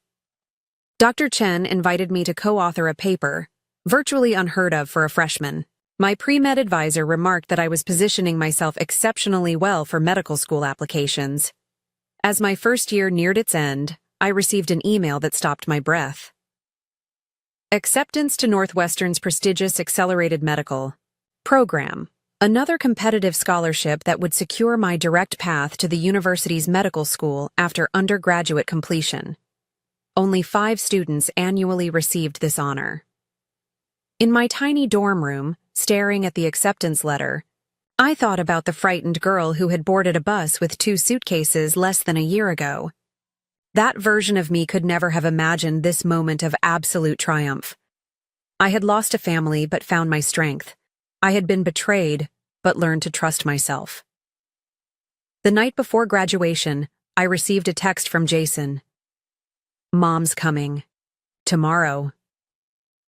Dr. Chen invited me to co-author a paper, virtually unheard of for a freshman. My pre-med advisor remarked that I was positioning myself exceptionally well for medical school applications. As my first year neared its end, I received an email that stopped my breath. Acceptance to Northwestern's prestigious Accelerated Medical program. Another competitive scholarship that would secure my direct path to the university's medical school after undergraduate completion. Only 5 students annually received this honor. In my tiny dorm room, staring at the acceptance letter, I thought about the frightened girl who had boarded a bus with 2 suitcases less than a year ago. That version of me could never have imagined this moment of absolute triumph. I had lost a family but found my strength. I had been betrayed but learned to trust myself. The night before graduation, I received a text from Jason. "Mom's coming. Tomorrow.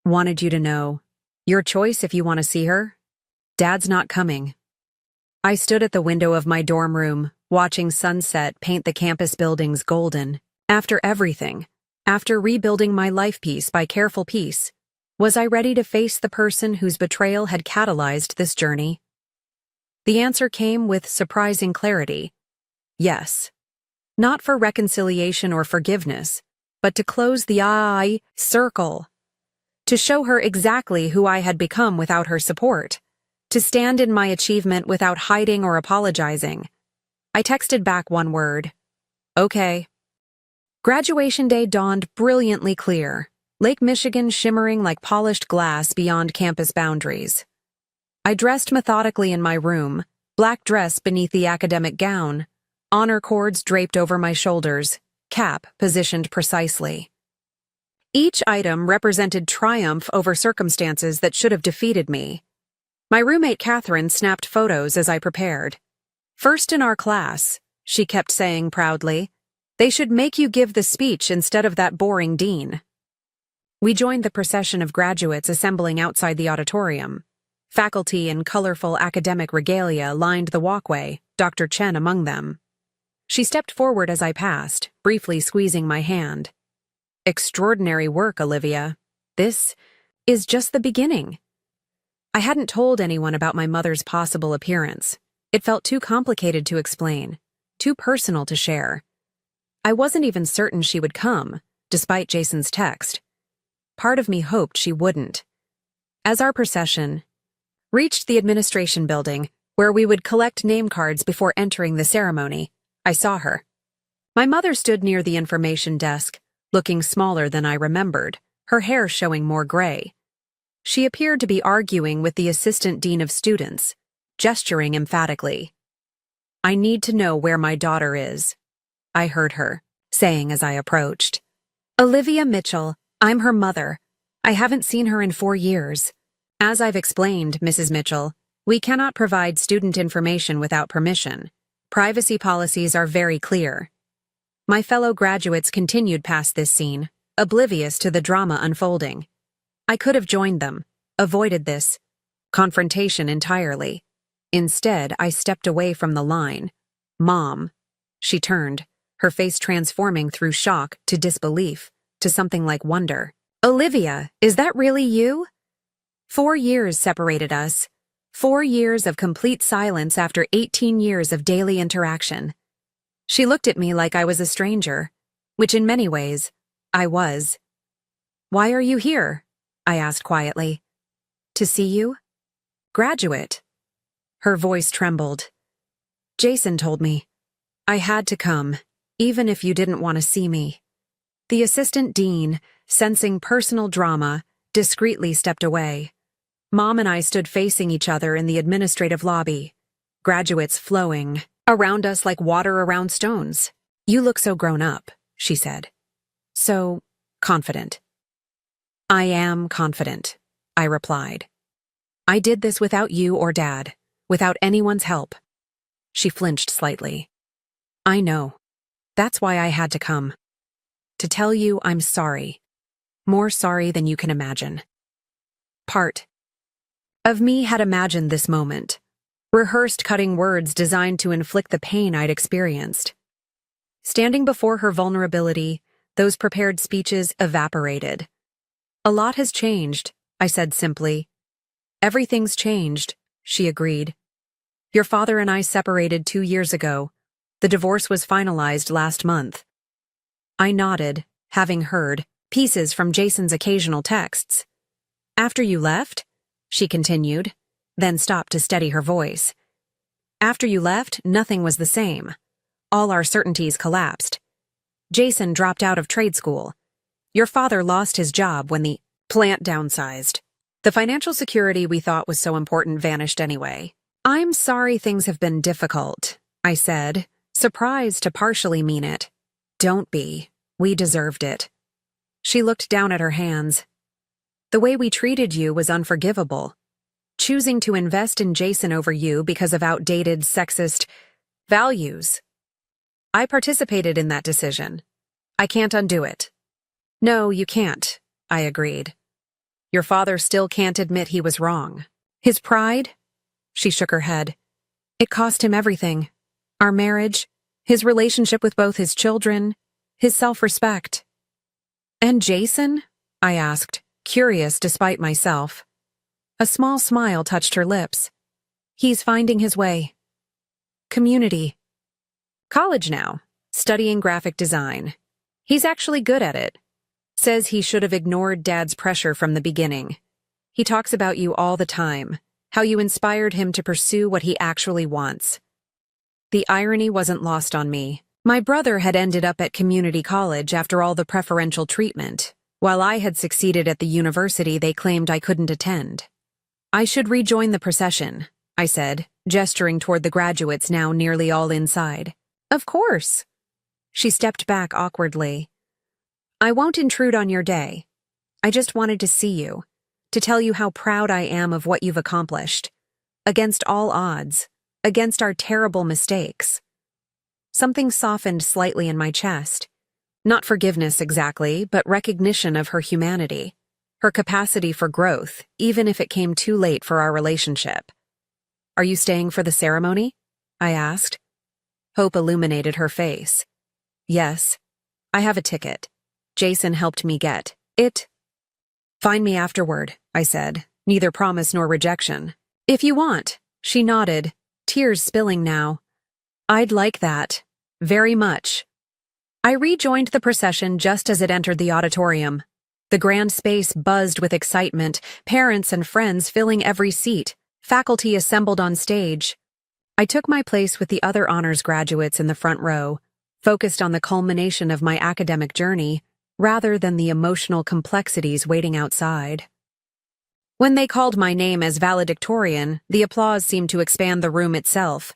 Wanted you to know. Your choice if you want to see her. Dad's not coming." I stood at the window of my dorm room, watching sunset paint the campus buildings golden. After everything, after rebuilding my life piece by careful piece, was I ready to face the person whose betrayal had catalyzed this journey? The answer came with surprising clarity. Yes. Not for reconciliation or forgiveness, but to close the I circle. To show her exactly who I had become without her support. To stand in my achievement without hiding or apologizing. I texted back one word. Okay. Graduation day dawned brilliantly clear, Lake Michigan shimmering like polished glass beyond campus boundaries. I dressed methodically in my room, black dress beneath the academic gown, honor cords draped over my shoulders, cap positioned precisely. Each item represented triumph over circumstances that should have defeated me. My roommate Catherine snapped photos as I prepared. "First in our class," she kept saying proudly. "They should make you give the speech instead of that boring dean." We joined the procession of graduates assembling outside the auditorium. Faculty in colorful academic regalia lined the walkway, Dr. Chen among them. She stepped forward as I passed, briefly squeezing my hand. "Extraordinary work, Olivia. This is just the beginning." I hadn't told anyone about my mother's possible appearance. It felt too complicated to explain, too personal to share. I wasn't even certain she would come, despite Jason's text. Part of me hoped she wouldn't. As our procession reached the administration building, where we would collect name cards before entering the ceremony, I saw her. My mother stood near the information desk, looking smaller than I remembered, her hair showing more gray. She appeared to be arguing with the assistant dean of students, gesturing emphatically. "I need to know where my daughter is," I heard her saying as I approached. "Olivia Mitchell, I'm her mother. I haven't seen her in 4 years. As I've explained, Mrs. Mitchell, we cannot provide student information without permission. Privacy policies are very clear." My fellow graduates continued past this scene, oblivious to the drama unfolding. I could have joined them, avoided this confrontation entirely. Instead, I stepped away from the line. "Mom." She turned, her face transforming through shock to disbelief, to something like wonder. "Olivia, is that really you?" 4 years separated us. 4 years of complete silence after 18 years of daily interaction. She looked at me like I was a stranger, which in many ways, I was. "Why are you here?" I asked quietly. "To see you?" "Graduate." Her voice trembled. "Jason told me. I had to come, even if you didn't want to see me." The assistant dean, sensing personal drama, discreetly stepped away. Mom and I stood facing each other in the administrative lobby, graduates flowing around us like water around stones. "You look so grown up," she said. "So confident." "I am confident," I replied. "I did this without you or Dad, without anyone's help." She flinched slightly. "I know. That's why I had to come. To tell you I'm sorry. More sorry than you can imagine." Part of me had imagined this moment, rehearsed cutting words designed to inflict the pain I'd experienced. Standing before her vulnerability, those prepared speeches evaporated. "A lot has changed," I said simply. "Everything's changed," she agreed. "Your father and I separated 2 years ago. The divorce was finalized last month." I nodded, having heard pieces from Jason's occasional texts. "After you left?" she continued, then stopped to steady her voice. "After you left, nothing was the same. All our certainties collapsed. Jason dropped out of trade school. Your father lost his job when the plant downsized. The financial security we thought was so important vanished anyway. I'm sorry things have been difficult," I said, surprised to partially mean it. "Don't be," We deserved it. She looked down at her hands. The way we treated you was unforgivable. Choosing to invest in Jason over you because of outdated, sexist values. I participated in that decision. I can't undo it. No, you can't, I agreed. Your father still can't admit he was wrong. His pride? She shook her head. It cost him everything. Our marriage, his relationship with both his children, his self-respect. And Jason? I asked, curious despite myself. A small smile touched her lips. He's finding his way. Community. College now, studying graphic design. He's actually good at it. Says he should have ignored Dad's pressure from the beginning. He talks about you all the time, how you inspired him to pursue what he actually wants. The irony wasn't lost on me. My brother had ended up at community college after all the preferential treatment, while I had succeeded at the university they claimed I couldn't attend. I should rejoin the procession, I said, gesturing toward the graduates now nearly all inside. Of course. She stepped back awkwardly. I won't intrude on your day. I just wanted to see you, to tell you how proud I am of what you've accomplished. Against all odds, against our terrible mistakes. Something softened slightly in my chest. Not forgiveness exactly, but recognition of her humanity, her capacity for growth, even if it came too late for our relationship. Are you staying for the ceremony? I asked. Hope illuminated her face. Yes, I have a ticket. Jason helped me get it. Find me afterward, I said, neither promise nor rejection. If you want, she nodded, tears spilling now. I'd like that. Very much. I rejoined the procession just as it entered the auditorium. The grand space buzzed with excitement, parents and friends filling every seat, faculty assembled on stage. I took my place with the other honors graduates in the front row, focused on the culmination of my academic journey, rather than the emotional complexities waiting outside. When they called my name as valedictorian, the applause seemed to expand the room itself.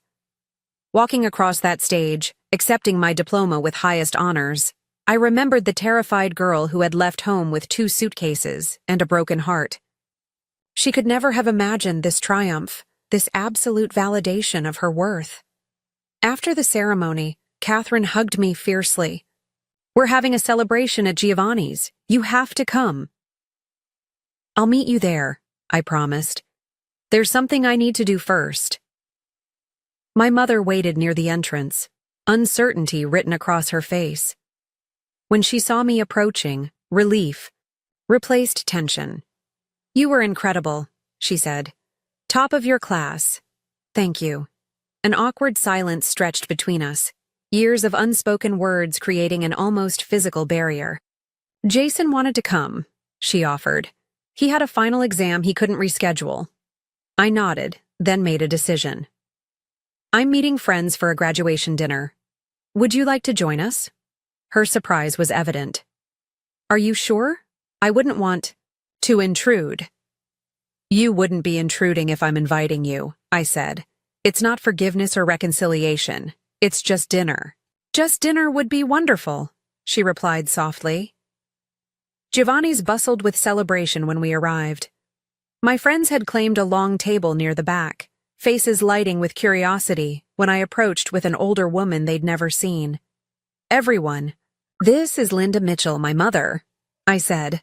Walking across that stage, accepting my diploma with highest honors, I remembered the terrified girl who had left home with 2 suitcases and a broken heart. She could never have imagined this triumph, this absolute validation of her worth. After the ceremony, Catherine hugged me fiercely. We're having a celebration at Giovanni's. You have to come. I'll meet you there, I promised. There's something I need to do first. My mother waited near the entrance, uncertainty written across her face. When she saw me approaching, relief replaced tension. You were incredible, she said. Top of your class. Thank you. An awkward silence stretched between us, years of unspoken words creating an almost physical barrier. Jason wanted to come, she offered. He had a final exam he couldn't reschedule. I nodded, then made a decision. I'm meeting friends for a graduation dinner. Would you like to join us? Her surprise was evident. Are you sure? I wouldn't want to intrude. You wouldn't be intruding if I'm inviting you, I said. It's not forgiveness or reconciliation. It's just dinner. Just dinner would be wonderful, she replied softly. Giovanni's bustled with celebration when we arrived. My friends had claimed a long table near the back, faces lighting with curiosity when I approached with an older woman they'd never seen. Everyone. This is Linda Mitchell, my mother, I said,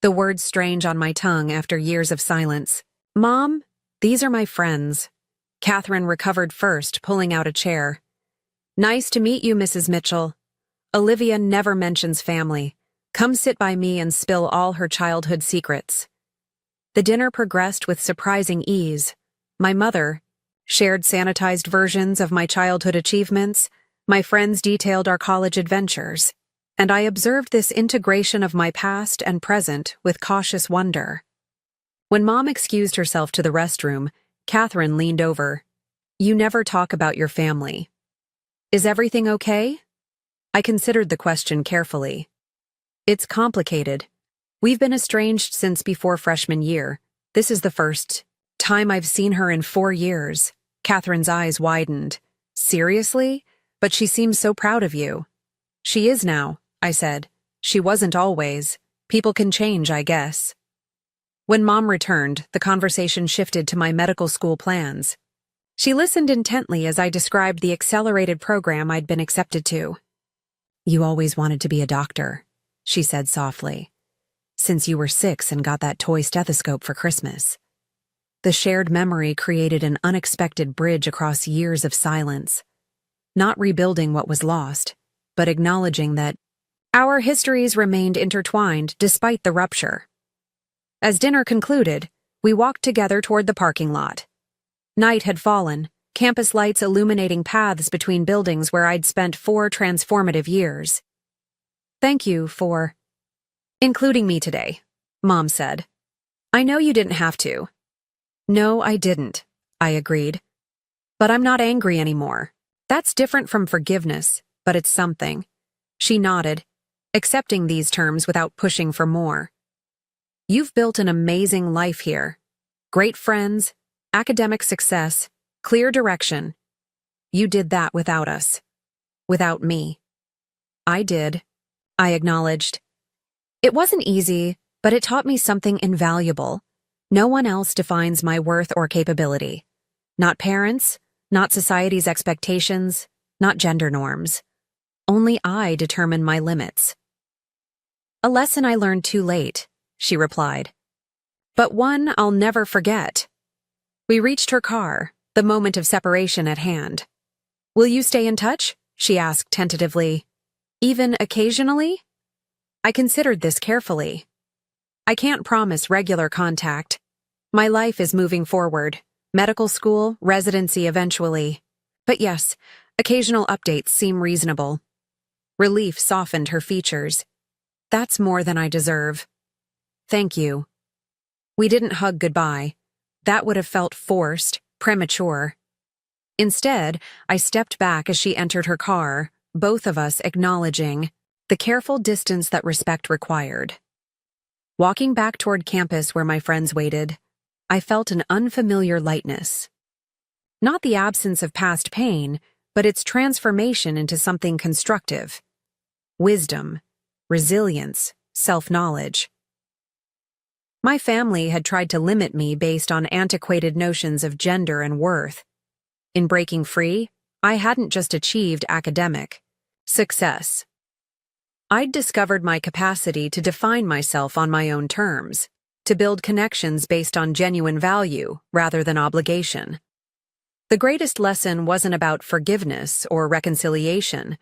the words strange on my tongue after years of silence. Mom, these are my friends. Catherine recovered first, pulling out a chair. Nice to meet you, Mrs. Mitchell. Olivia never mentions family. Come sit by me and spill all her childhood secrets. The dinner progressed with surprising ease. My mother shared sanitized versions of my childhood achievements. My friends detailed our college adventures. And I observed this integration of my past and present with cautious wonder. When Mom excused herself to the restroom, Catherine leaned over. You never talk about your family. Is everything okay? I considered the question carefully. It's complicated. We've been estranged since before freshman year. This is the first time I've seen her in 4 years. Catherine's eyes widened. Seriously? But she seems so proud of you. She is now, I said. She wasn't always. People can change, I guess. When Mom returned, the conversation shifted to my medical school plans. She listened intently as I described the accelerated program I'd been accepted to. You always wanted to be a doctor, she said softly, since you were 6 and got that toy stethoscope for Christmas. The shared memory created an unexpected bridge across years of silence, not rebuilding what was lost, but acknowledging that our histories remained intertwined despite the rupture. As dinner concluded, we walked together toward the parking lot. Night had fallen, campus lights illuminating paths between buildings where I'd spent 4 transformative years. Thank you for including me today, Mom said. I know you didn't have to. No, I didn't, I agreed. But I'm not angry anymore. That's different from forgiveness, but it's something. She nodded, accepting these terms without pushing for more. You've built an amazing life here. Great friends, academic success, clear direction. You did that without us. Without me. I did, I acknowledged. It wasn't easy, but it taught me something invaluable. No one else defines my worth or capability. Not parents, not society's expectations, not gender norms. Only I determine my limits. A lesson I learned too late, she replied. But one I'll never forget. We reached her car, the moment of separation at hand. Will you stay in touch? She asked tentatively. Even occasionally? I considered this carefully. I can't promise regular contact. My life is moving forward. Medical school, residency eventually. But yes, occasional updates seem reasonable. Relief softened her features. That's more than I deserve. Thank you. We didn't hug goodbye. That would have felt forced, premature. Instead, I stepped back as she entered her car, both of us acknowledging the careful distance that respect required. Walking back toward campus where my friends waited, I felt an unfamiliar lightness. Not the absence of past pain, but its transformation into something constructive. Wisdom, resilience, self-knowledge. My family had tried to limit me based on antiquated notions of gender and worth. In breaking free, I hadn't just achieved academic success. I'd discovered my capacity to define myself on my own terms, to build connections based on genuine value rather than obligation. The greatest lesson wasn't about forgiveness or reconciliation,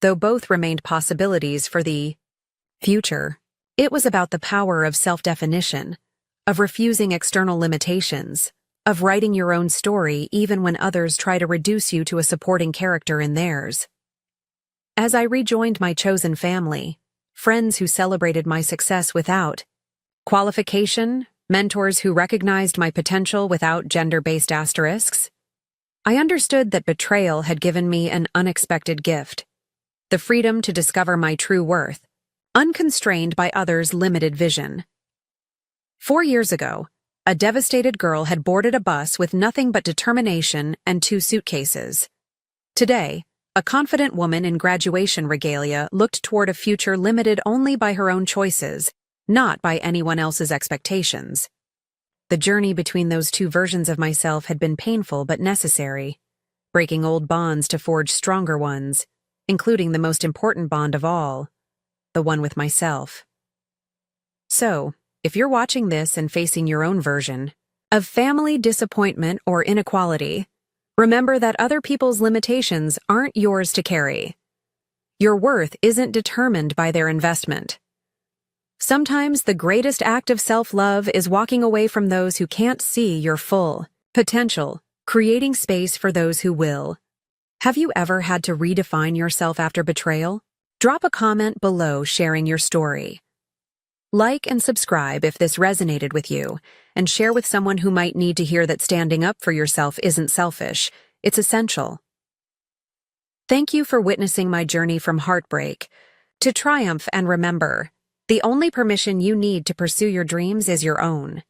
though both remained possibilities for the future. It was about the power of self-definition, of refusing external limitations, of writing your own story even when others try to reduce you to a supporting character in theirs. As I rejoined my chosen family, friends who celebrated my success without qualification, mentors who recognized my potential without gender-based asterisks, I understood that betrayal had given me an unexpected gift, the freedom to discover my true worth, unconstrained by others' limited vision. 4 years ago, a devastated girl had boarded a bus with nothing but determination and 2 suitcases. Today, a confident woman in graduation regalia looked toward a future limited only by her own choices, not by anyone else's expectations. The journey between those 2 versions of myself had been painful but necessary, breaking old bonds to forge stronger ones, including the most important bond of all, the one with myself. So, if you're watching this and facing your own version of family disappointment or inequality, remember that other people's limitations aren't yours to carry. Your worth isn't determined by their investment. Sometimes the greatest act of self-love is walking away from those who can't see your full potential, creating space for those who will. Have you ever had to redefine yourself after betrayal? Drop a comment below sharing your story. Like and subscribe if this resonated with you, and share with someone who might need to hear that standing up for yourself isn't selfish, it's essential. Thank you for witnessing my journey from heartbreak to triumph, and remember, the only permission you need to pursue your dreams is your own.